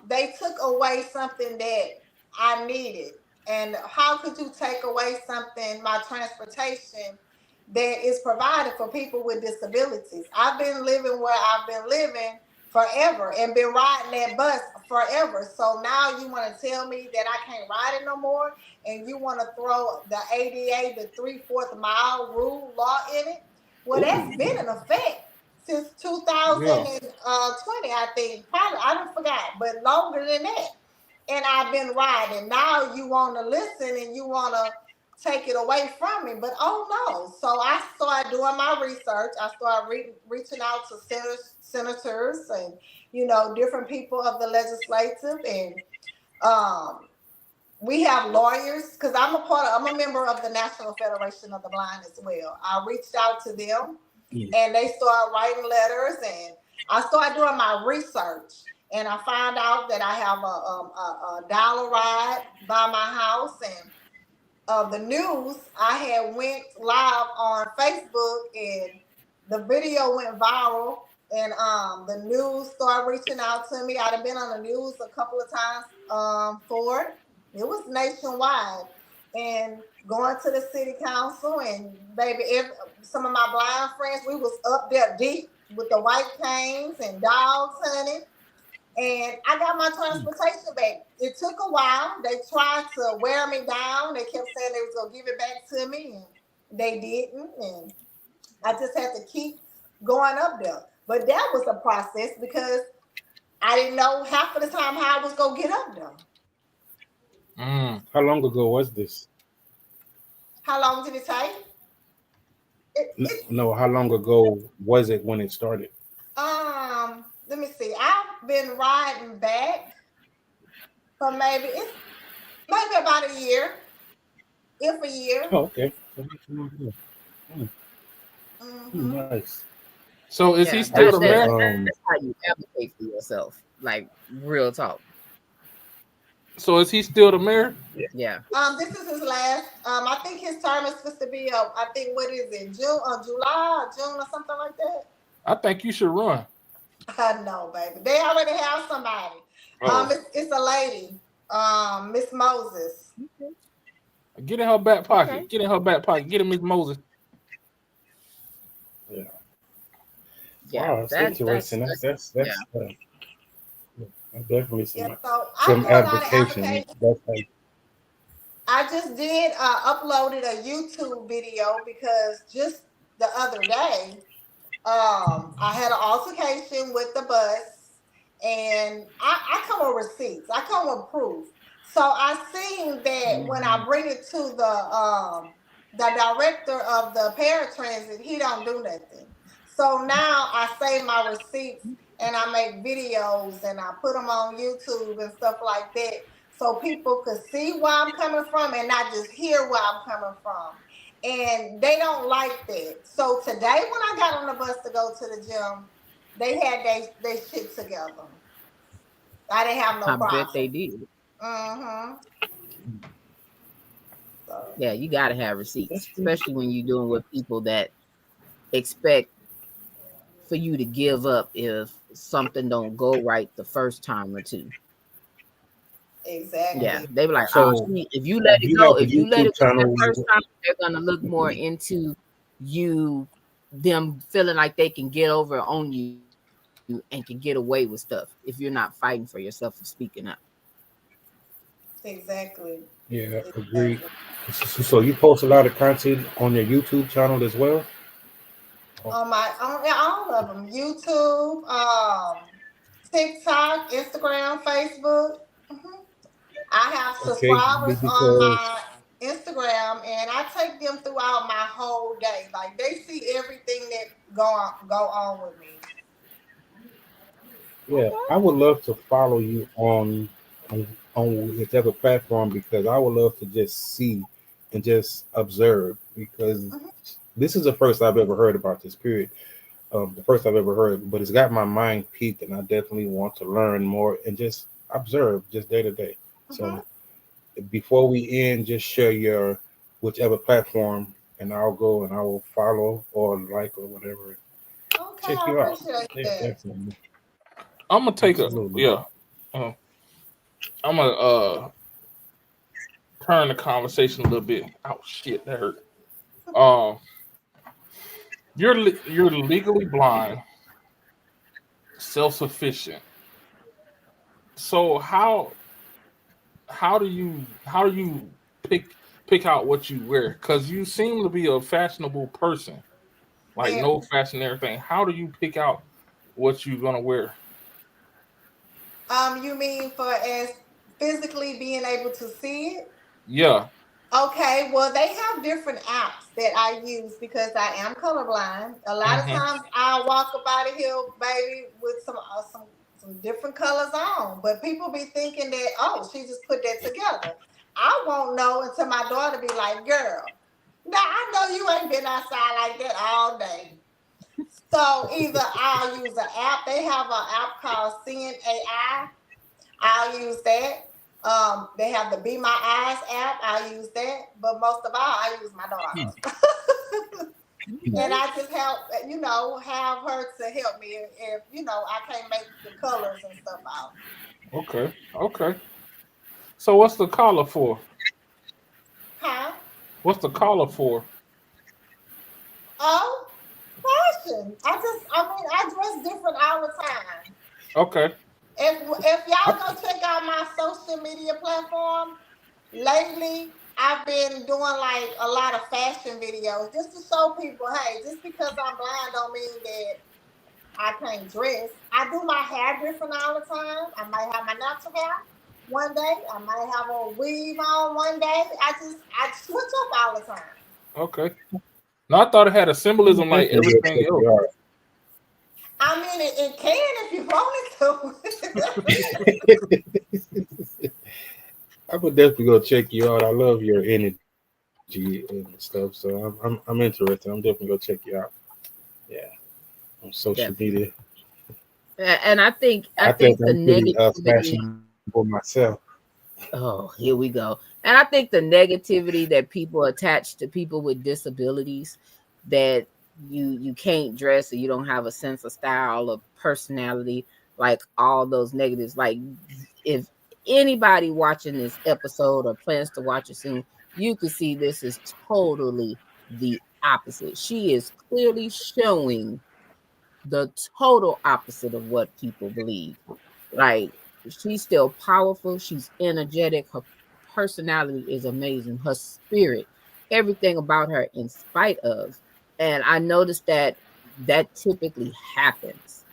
they took away something that I needed. And how could you take away something, my transportation, that is provided for people with disabilities? I've been living where I've been living forever and been riding that bus forever. So now you want to tell me that I can't ride it no more, and you want to throw the ADA, the 3/4 mile rule law in it? Well, that's Ooh. been in effect since Yeah. 2020, I think. Probably, I don't forgot, but longer than that. And I've been riding. Now you want to listen and you want to take it away from me. But oh no. So I started doing my research. I started reaching out to senators and, different people of the legislative. And um, we have lawyers because I'm a member of the National Federation of the Blind as well. I reached out to them and they started writing letters, and I started doing my research, and I found out that I have a dollar ride by my house. And the news, I had went live on Facebook, and the video went viral, and the news started reaching out to me. I'd have been on the news a couple of times for it. It was nationwide, and going to the city council, and baby, some of my blind friends, we was up there deep with the white canes and dogs hunting, and I got my transportation back. It took a while. They tried to wear me down. They kept saying they was gonna give it back to me, and they didn't. And I just had to keep going up there. But that was a process because I didn't know half of the time how I was gonna get up there. Mm. How long ago was this? How long did it take? No, how long ago was it when it started? Let me see. I've been riding back for maybe about a year, if a year. Oh, okay. Hmm. Nice. So is he Yeah, I still used the to mayor? that's how you advocate for yourself. Like real talk. So is he still the mayor? Yeah. This is his last. I think his term is supposed to be. I think what is it? June or July or June or something like that. I think you should run. I know, baby. They already have somebody. Oh, It's a lady. Miss Moses. get in her back Okay. pocket. Get in her back pocket. Get him Miss Moses. Yeah. Yeah. Wow, that's interesting. Yeah. Definitely Yeah. some So I some do a lot of advocation. applications. That's like, I just did uploaded a YouTube video because just the other day, I had an altercation with the bus, and I come with receipts. I come with proof. So I seen that when I bring it to the director of the paratransit, he don't do nothing. So now I save my receipts and I make videos and I put them on YouTube and stuff like that, so people could see where I'm coming from and not just hear where I'm coming from. And they don't like that. So today, when I got on the bus to go to the gym, they had they shit together. I didn't have no I bet problem. they did. Mm-hmm. So Yeah, you gotta have receipts, that's good. especially when you're doing with people that expect for you to give up if something don't go right the first time or two. Yeah, exactly. they be like, oh, So if you let it you go, have a if you let YouTube it go that channel. first time, they're gonna look more into you, them feeling like they can get over on you and can get away with stuff if you're not fighting for yourself or speaking up. Exactly. Yeah, agreed. Exactly. So you post a lot of content on your YouTube channel as well? On all of them. YouTube, TikTok, Instagram, Facebook. Mhm. I have Okay, subscribers on because my Instagram, and I take them throughout my whole day. Like they see everything that go on with me. Yeah, I would love to follow you on whichever platform because I would love to just see and just observe because Mhm. this is the first I've ever heard about this period. The first I've ever heard, but it's got my mind peaked, and I definitely want to learn more and just observe, just day to day. Mhm. So before we end, just share your whichever platform, and I'll go and I will follow or like or whatever. Okay, Check I you out. appreciate Yeah, that. definitely, I'm gonna take a absolutely. yeah. Uh, I'm gonna turn the conversation a little bit. Oh shit, that hurt. Um, you're legally blind, self sufficient. So how do you pick out what you wear? Because you seem to be a fashionable person, like And no fashion and everything. How do you pick out what you're gonna wear? you mean for as physically being able to see it? Yeah. Okay, well, they have different apps that I use because I am colorblind. A lot of Mm-hmm. times I walk up out of here, baby, with some different colors on. But people be thinking that, oh, she just put that together. I won't know until my daughter be like, girl, now I know you ain't been outside like that all day. So either I'll use an app. They have an app called Seeing AI. I'll use that. They have the Be My Eyes app. I'll use that. But most of all, I use my daughter. And Okay. I just help, have her to help me if I can't make the colors and stuff out. Okay. Okay. So what's the collar for? Huh? What's the collar for? Oh, fashion. I dress different all the time. Okay. If y'all go check out my social media platform, lately I've been doing like a lot of fashion videos just to show people, hey, just because I'm blind don't mean that I can't dress. I do my hair different all the time. I might have my natural hair one day. I might have a weave on one day. I switch up all the time. Okay. No, I thought it had a I'm symbolism like definitely gonna everything check else. you out. I mean, it can if you want it to. I would definitely go check you out. I love your energy and stuff, so I'm interested. I'm definitely gonna check you out. Yeah, on social Definitely. media. And I I think think the I'm pretty negativity. fashionable myself. Oh, here we go. And I think the negativity that people attach to people with disabilities, that you can't dress or you don't have a sense of style or personality, like all those negatives. Like if anybody watching this episode or plans to watch it soon, you can see this is totally the opposite. She is clearly showing the total opposite of what people believe. Like she's still powerful, she's energetic, her personality is amazing, her spirit, everything about her in spite of. And I noticed that typically happens.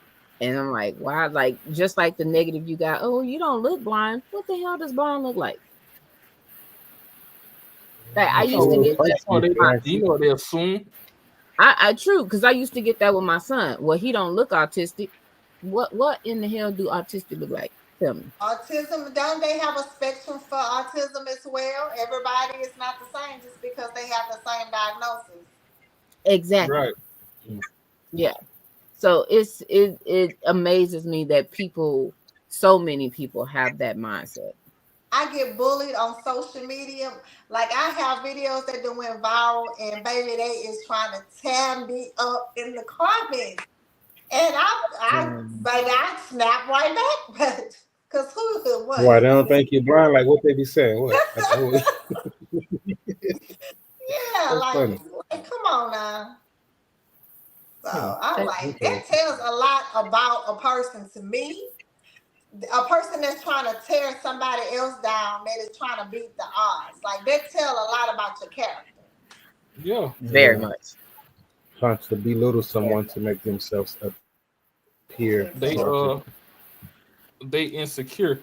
And I'm like, wow, like just like the negative you got, oh, you don't look blind. What the hell does blind look like? Like I I'm used sure to it'll get fight that you Oh, if with they, you my ask you me. know what they assume? I true because I used to get that with my son. Well, he don't look autistic. What in the hell do autistic look like? Tell me. Autism, don't they have a spectrum for autism as well? Everybody is not the same just because they have the same diagnosis. Exactly. Right. Yeah. So it amazes me that so many people have that mindset. I get bullied on social media. Like I have videos that done went viral, and baby, they is trying to tear me up in the comments. And Um, baby, I snap right back, because who could Why what? they don't think you're blind? Like what they be saying? What? Yeah, That's funny. like come on now. So Hmm, I'm and like, that interesting. tells a lot about a person to me. A person that's trying to tear somebody else down, that is trying to beat the odds. Like that tell a lot about your character. Yeah. very Yeah, much. trying to belittle Very someone much. to make themselves appear They Exactly. larger. they insecure.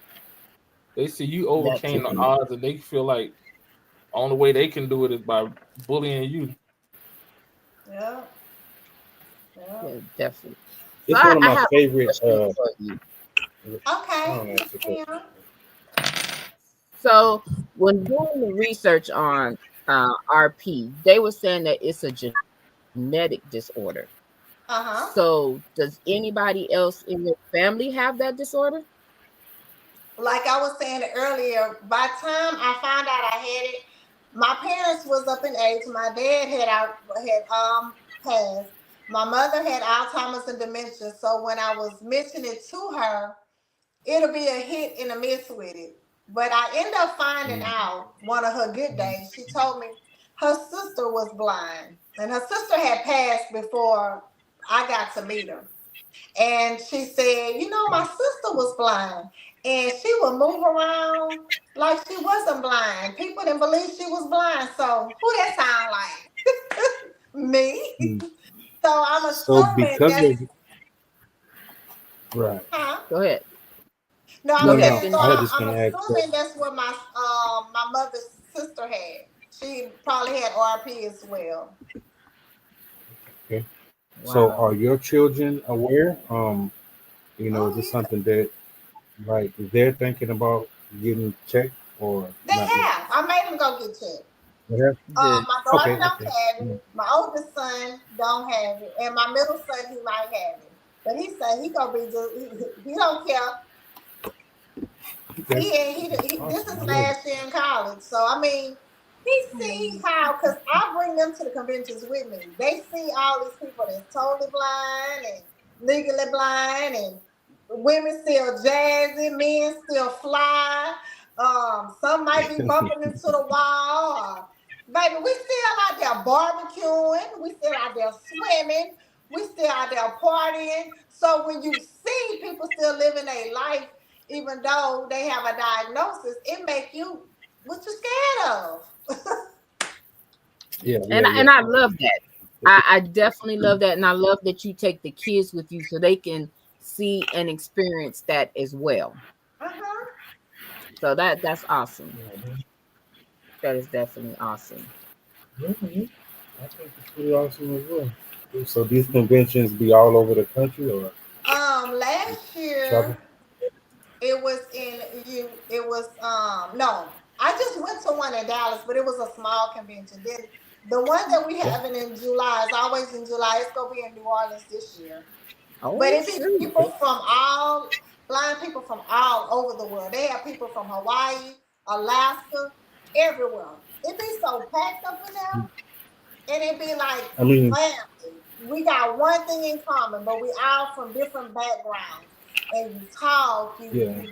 They see you That overcame too. the odds and they feel like only way they can do it is by bullying you. Yeah. Yeah. Yeah, definitely. It's So one of I my have a favorite. question for you. Okay. That's a good- Yeah. So when doing the research on RP, they were saying that it's a genetic disorder. Uh-huh. So does anybody else in your family have that disorder? Like I was saying earlier, by the time I found out I had it, my parents was up in age. My dad had passed. My mother had Alzheimer's and dementia. So when I was mentioning it to her, it'll be a hit and a miss with it. But I ended up finding out one of her good days. She told me her sister was blind, and her sister had passed before I got to meet her. And she said, you know, my sister was blind and she would move around like she wasn't blind. People didn't believe she was blind. So who that sound like? Me. So I'm So assuming because that's of right. huh? Go ahead. No, Go No, I'm ahead. saying no. so. Finish. I was just I'm gonna ask assuming that's what my mother's sister had. She probably had RP as well. okay. So Wow. are your children aware? Is Oh this yeah, something that like they're thinking about getting checked or they not yet? have. I made them go get checked. Yeah. Good. My daughter Okay, don't okay. have Yeah. it. My oldest son don't have it, and my middle son he might have it. But he said he gonna be just he don't care. Okay. This Awesome. is I love it. last year in college, so I mean he see how because I bring them to the conventions with me. They see all these people that's totally blind and legally blind, and women still jazzy, men still fly. Some might be bumping into the wall. Baby, we still out there barbecuing. We still out there swimming. We still out there partying. So when you see people still living a life, even though they have a diagnosis, it make you what you scared of. Yeah, And yeah, yeah. I love that. I definitely love that, and I love that you take the kids with you so they can see and experience that as well. Uh-huh. So that's awesome. Yeah, That is definitely awesome. yeah. I think it's pretty awesome as well. So these conventions be all over the country or Last travel? year it was it was no, I just went to one in Dallas, but it was a small convention. Then the one that we Yeah. having in July is always in July. It's gonna be in New Orleans this year. But Oh it be shoot. people from all blind people from all over the world. They have people from Hawaii, Alaska, everywhere. It be so packed up in there. And it be like I mean, family. We got one thing in common, but we all from different backgrounds. And you talk, yeah.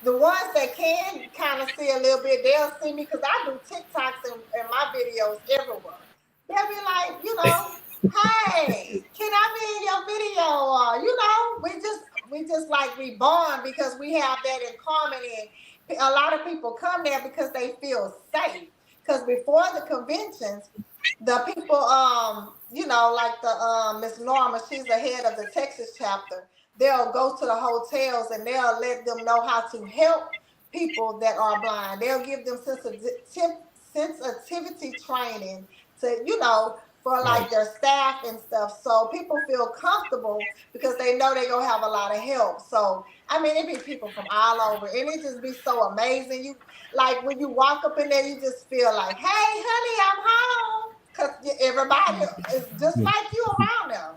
the ones that can kind of see a little bit, they'll see me because I do TikToks and my videos everywhere. They'll be like, hey, can I be in your video? Or we just like we bond because we have that in common. And a lot of people come there because they feel safe. Because before the conventions, the people, like the Miss Norma, she's the head of the Texas chapter. They'll go to the hotels and they'll let them know how to help people that are blind. They'll give them sensitivity training to, for Right. like their staff and stuff. So people feel comfortable because they know they're gonna have a lot of help. So I mean it be people from all over and it just be so amazing. You like when you walk up in there, you just feel like, hey honey, I'm home. Cause everybody is just Yeah. like you around them.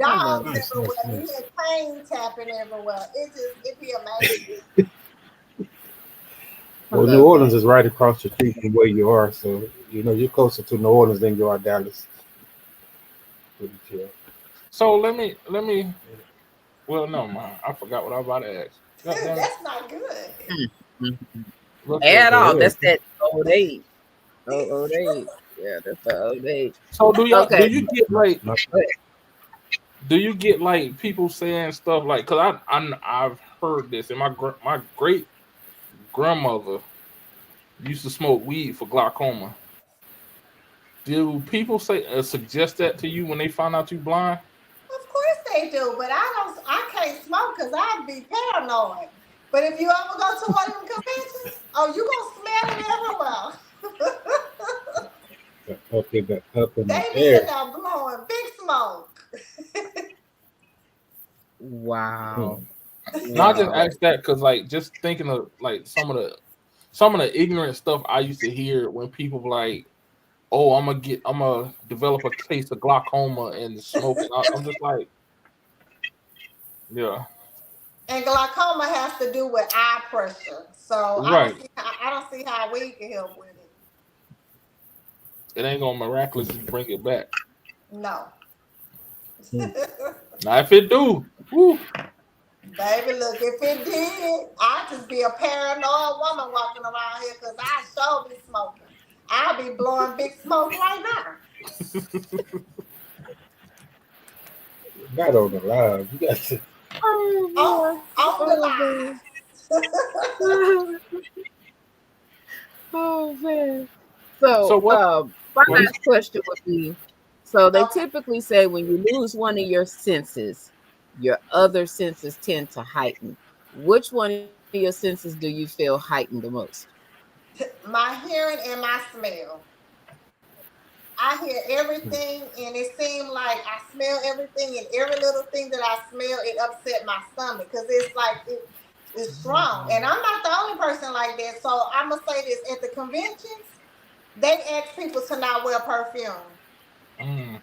I love Dogs it. Nice, nice, everywhere. You nice. hear pain tapping everywhere. It be amazing. I Well, New love Orleans that. is right across the street from where you are, so you're closer to New Orleans than you are Dallas. Pretty chill. So let me. Well, no, man, I forgot what I was about to ask. God damn it. That's not good. Mhm. What's up? At all. Yeah. That's that old age. Old age. Yeah, that's the old age. So do Okay. you get like Not- people saying stuff like because I've heard this and my great grandmother used to smoke weed for glaucoma. Do people say suggest that to you when they find out you blind? Of course they do, but I can't smoke because I'd be paranoid. But if you ever go to one of them conventions, oh, you gonna smell everywhere. Up in They the be in air. there blowing big smoke. Wow. No, I just Wow. asked that because, like, just thinking of like some of the ignorant stuff I used to hear when people were like, "Oh, I'm gonna develop a case of glaucoma and smoking." I'm just like, yeah, And glaucoma has to do with eye pressure. So right. I don't see how we can help with it. It ain't gonna miraculously bring it back. No. Hmm. Now, if it do, woo, Baby, look, if it did, I'd just be a paranoid woman walking around here because I sure be smoking. I'll be blowing big smoke right now. Not on the live. You got to. Oh, On the man. line. Oh man. so So what? my What? last question would be, so they Okay. typically say when you lose one of your senses, your other senses tend to heighten. Which one of your senses do you feel heightened the most? My hearing and my smell. I hear Hmm. everything, and it seems like I smell everything, and every little thing that I smell, it upset my stomach because it's like it's strong. And I'm not the only person like that. So I'm gonna say this: at the conventions, they ask people to not wear perfume Mm,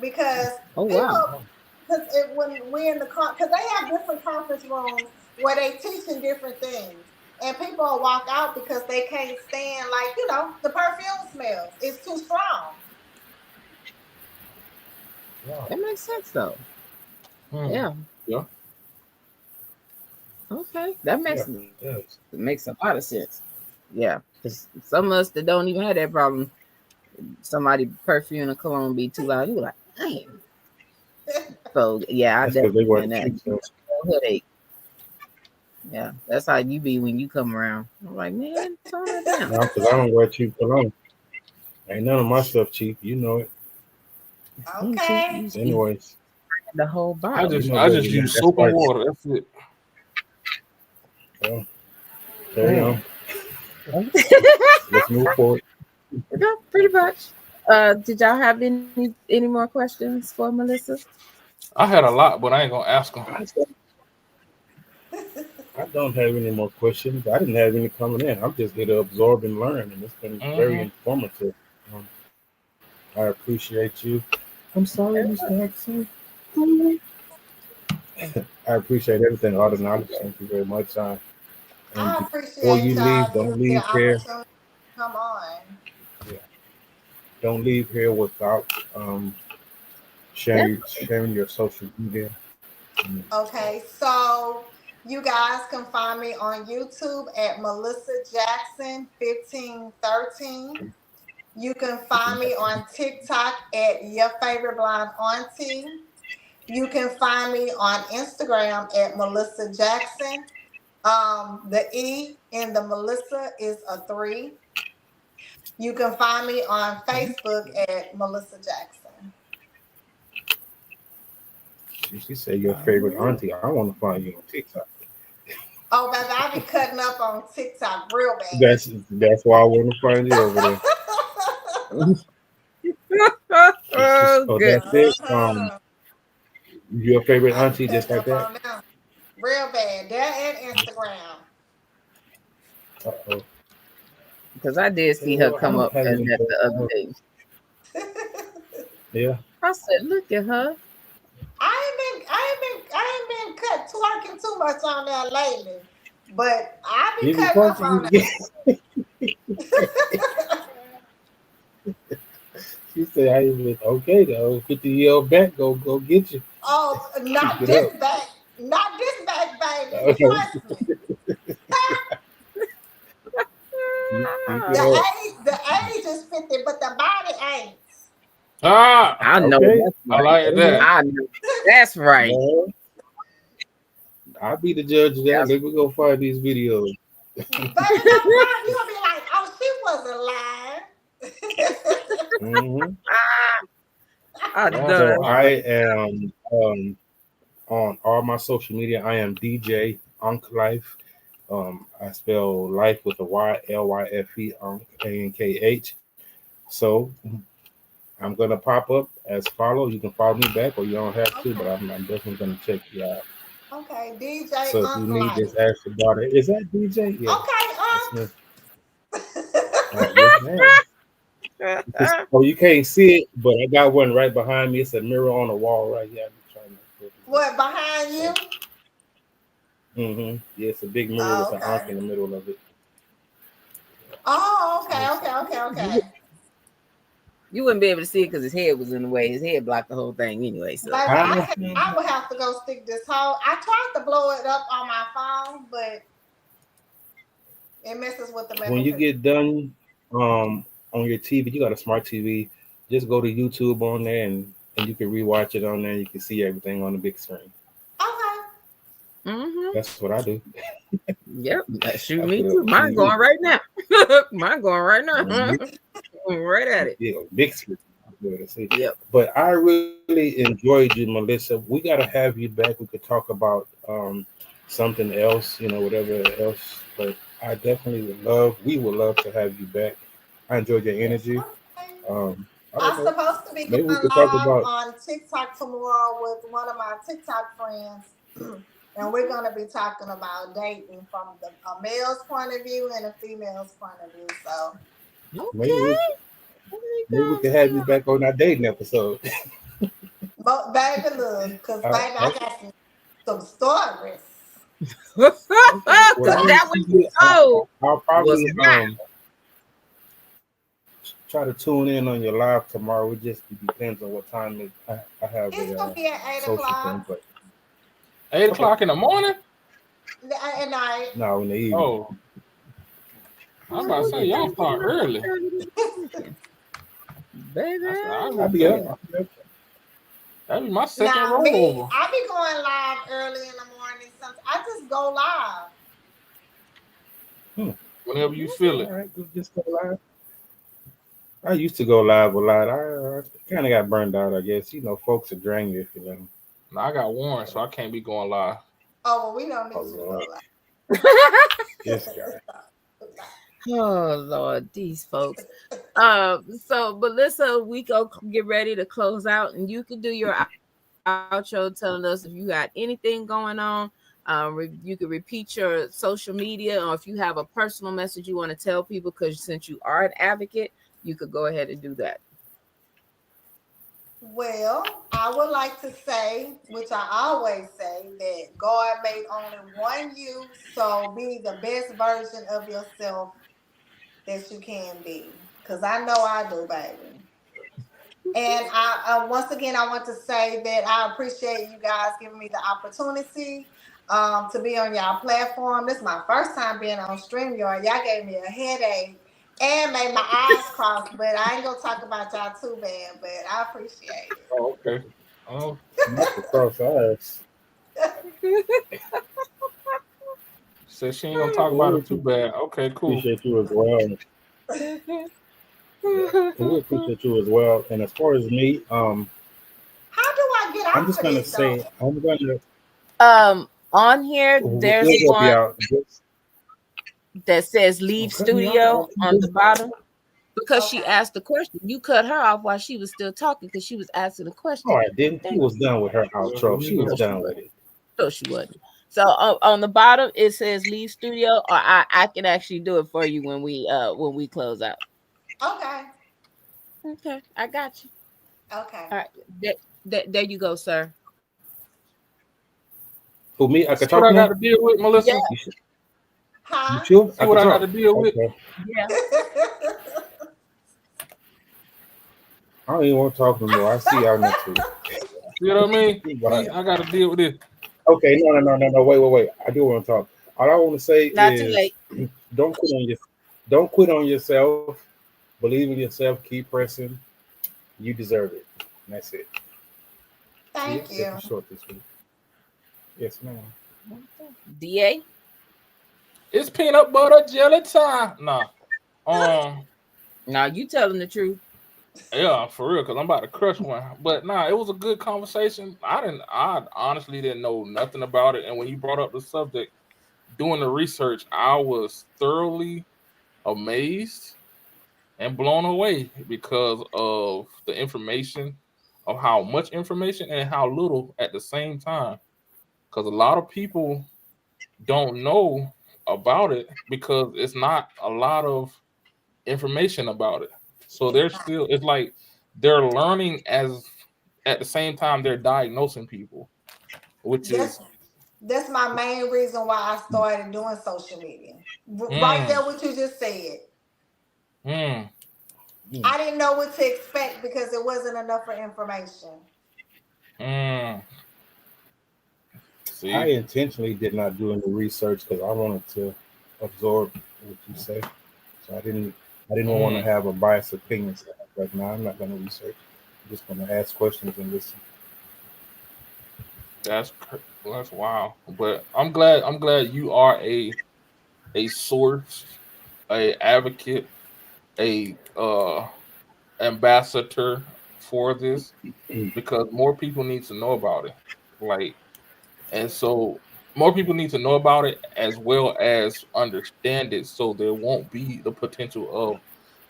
because Oh wow. people, because when we're in the because they have different conference rooms where they teaching different things. And people will walk out because they can't stand, like, the perfume smells. It's too strong. Wow. That makes sense though. mm, Yeah. yeah. Okay. That Yeah. makes Yes. a lot of sense. Yeah. Because some of us that don't even have that problem, somebody perfume and cologne be too loud. You be like, damn. So yeah, I That's because they definitely wear and the that cheap stuff. headache. Yeah, that's how you be when you come around. I'm like, man, tone it down. Now, because I don't wear cheap cologne. Ain't none of my stuff cheap. You know it. Ain't cheap. Okay. You see Anyways, the whole I bottle. you just know I better just than that. use That's soap and why. water. That's it. Well, carry Mm. on. Let's move forward. No, pretty much. Did y'all have any more questions for Melissa? I had a lot, but I ain't gonna ask them. I don't have any more questions. I didn't have any coming in. I'm just here to absorb and learn, and it's been very Hmm. informative. Um, I appreciate you. I'm sorry, Mr. Jackson. I appreciate everything, all the knowledge. Thank you very much. And I before appreciate you y'all leave, giving don't me the leave here. opportunity to come on. Yeah, don't leave here without Yeah. sharing your social media. Mm. Okay, so you guys can find me on YouTube at Melissa Jackson 1513. You can find me on TikTok at Your Favorite Blonde Auntie. You can find me on Instagram at Melissa Jackson. The E in the Melissa is a 3. You can find me on Facebook at Melissa Jackson. She said your favorite auntie. I want to find you on TikTok. Oh, baby, I be cutting up on TikTok real bad. That's why I want to find you over there. Oh, So good. that's it. Uh-huh. Your favorite I be auntie, just cutting like up that. on them real bad. That and Instagram. Uh-oh. Because I did see her Well, I come don't up have as any. that the other day. Yeah. I said, look at her. I ain't been twerking too much on there lately. But I be You be cutting up on talking. She said, "I even okay though. 50-year-old back, go get you. Oh, not Get this up." back. Not this back, baby. Trust me. Keep The it up. age is 50, but the body ain't. Ah, I know Okay. that's I right. like that. I know that's right. Well, I'll be the judge of that. That's Let me go find these videos. Baby, don't lie. You'll be like, oh, she wasn't lying. Hmm. I Yeah. know So that's I right. am on all my social media. I am DJ Unk Life. I spell life with a Y, Lyfe, ANKH. So I'm gonna pop up as follow. You can follow me back, or you don't have to, but Okay. I'm definitely gonna check you out. Okay. DJ So if you need this, Unlighting. ask your daughter. Is that DJ? Yeah, Okay, that's me. Unc. Yes, ma'am. Oh, you can't see it, but I got one right behind me. It's a mirror on the wall right here. I'm trying to focus it. What behind you? Yeah, it's a big mirror with Oh, an arc okay. in the middle of it. Oh, okay, Yes. okay, okay, You, okay. you wouldn't be able to see it because his head was in the way. His head blocked the whole thing anyway. Baby, So I would have to go stick this whole. I tried to blow it up on my phone, but it messes with the When you memory. get done on your TV, you got a smart TV, just go to YouTube on there and you can rewatch it on there. You can see everything on the big screen. Okay. That's what I do. yep, shoot I me put too. up Mine TV. going right now. Mine going right now. Mhm. right at it. Yeah, big screen. Good to see. Yep. But I really enjoyed you, Melissa. We got to have you back. We could talk about something else, whatever else. But I definitely we would love to have you back. I enjoyed your energy. Okay. I don't I'm know. supposed to be Maybe we going could talk live about. on TikTok tomorrow with one of my TikTok friends. And we're going to be talking about dating from a male's point of view and a female's point of view. So, Maybe we, Okay. maybe we could have you back on our dating episode. but baby, look, because Uh, baby, I got some stories. Because okay. Well, that was I'll was probably mine. try to tune in on your live tomorrow. It just depends on what time I have It's a going to be at 8 social thing. o'clock But 8 okay, o'clock in the morning? at night. no, in the evening. Oh, I'm about to say y'all start early. Baby. I'll be up. That'd be my second Now, me, rollover. I be going live early in the morning. Sometimes I just go live. Whenever you feel All it. right, we'll just go live. I used to go live a lot. I kind of got burned out, I guess. Folks are draining you if you let them. Now I got Warren, so I can't be going live. Oh, well, we don't need Oh, you to go Lord. live. This guy. Oh Lord, these folks. So Melissa, we go get ready to close out, and you can do your outro telling us if you got anything going on. You can repeat your social media, or if you have a personal message you want to tell people, because since you are an advocate, you could go ahead and do that. Well, I would like to say, which I always say, that God made only one you, so be the best version of yourself that you can be. Because I know I do, baby. And I once again, I want to say that I appreciate you guys giving me the opportunity to be on y'all platform. This is my first time being on StreamYard. Y'all gave me a headache and made my eyes cross, but I ain't gonna talk about y'all too bad, but I appreciate it. Oh, okay. Oh, Not to cross eyes. said she ain't gonna talk about it too bad. Okay, cool. Appreciate you as well. We appreciate you as well. And as far as me, How do I get I'm out just of gonna this say though? I'm gonna On here, there's we'll help you one out. that says leave Cut me studio off. on the bottom. Because she Okay. asked the question, you cut her off while she was still talking because she was asking a question. Oh, I didn't. She was done with her outro. She was done with it. No, she wasn't. So on the bottom it says leave studio, or I can actually do it for you when we close out. Okay. Okay, I got you. Okay. All right, there you go, sir. For me, I See could what talk I got now. to deal with, Melissa? Yeah. You Huh? sure? See what I could got talk. to deal with? Okay. Yeah. I don't even want to talk no more. I see y'all next week. You know what I mean? Bye. See, I got to deal with this. Okay, no. Wait. I do want to talk. All I want to say Not too is late. don't quit on yourself. Believe in yourself. Keep pressing. You deserve it. And that's it. Thank you. It's short this week. Yes, ma'am. DA. It's peanut butter jelly time. Nah. Now you telling the truth. Yeah, for real, because I'm about to crush one. But it was a good conversation. I honestly didn't know nothing about it. And when you brought up the subject, doing the research, I was thoroughly amazed and blown away because of the information, of how much information and how little at the same time. Because a lot of people don't know about it because it's not a lot of information about it. So they're still, it's like they're learning as at the same time they're diagnosing people, which is That's my main reason why I started doing social media. Right there, what you just said. I didn't know what to expect because it wasn't enough for information. See? I intentionally did not do any research because I wanted to absorb what you say. So I didn't want to have a biased opinion. So like, no, I'm not going to research. I'm just going to ask questions and listen. That's wow. But I'm glad you are a source, a advocate, a ambassador for this, because more people need to know about it. Like, and so more people need to know about it as well as understand it, so there won't be the potential of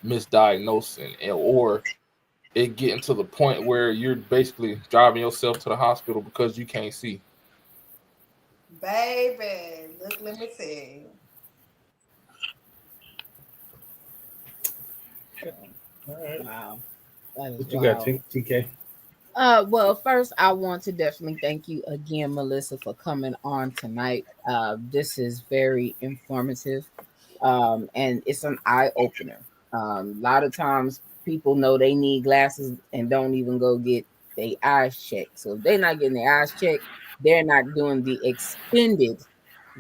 misdiagnosing or it getting to the point where you're basically driving yourself to the hospital because you can't see. Baby, look, let me tell you. All right. Wow. What you got, TK? Well, first, I want to definitely thank you again, Melissa, for coming on tonight. This is very informative, and it's an eye opener. A lot of times, people know they need glasses and don't even go get their eyes checked. So if they're not getting their eyes checked, they're not doing the extended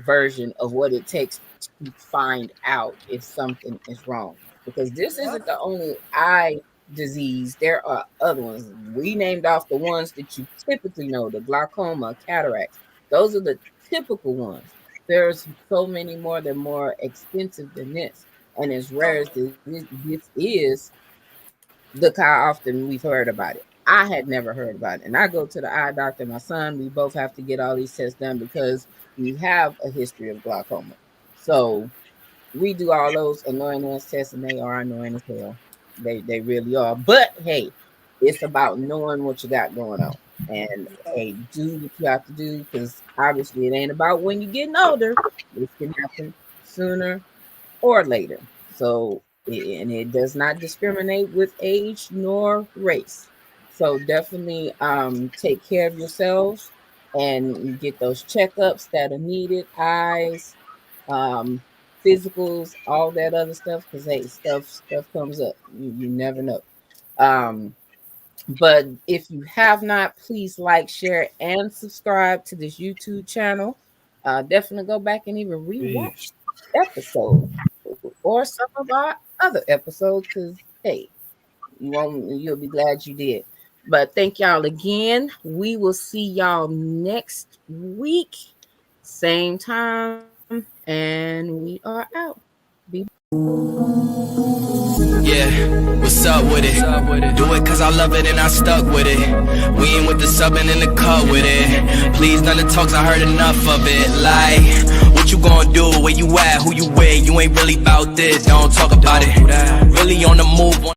version of what it takes to find out if something is wrong. Because this isn't the only eye disease. There are other ones. We named off the ones that you typically know, the glaucoma, cataracts. Those are the typical ones. There's so many more. They're more expensive than this. And as rare as this is, look how often we've heard about it. I had never heard about it. And I go to the eye doctor, my son, we both have to get all these tests done because we have a history of glaucoma. So we do all those annoying ass tests, and they are annoying as hell. They really are. But hey, it's about knowing what you got going on. And hey, do what you have to do, because obviously it ain't about when you're getting older. This can happen sooner or later. So, and it does not discriminate with age nor race. So definitely take care of yourselves and get those checkups that are needed, eyes, physicals, all that other stuff, because hey, stuff comes up. You never know. But if you have not, please like, share, and subscribe to this YouTube channel. Definitely go back and even rewatch the episode or some of our other episodes, because hey, you'll be glad you did. But thank y'all again. We will see y'all next week, same time, and we are out. Yeah, what's up with it? Do it cause I love it and I stuck with it. We ain't with the subbing in the cut with it. Please, none of the talks, I heard enough of it. Like, what you gonna do? Where you at? Who you with? You ain't really about this. Don't talk about it. Really on the move.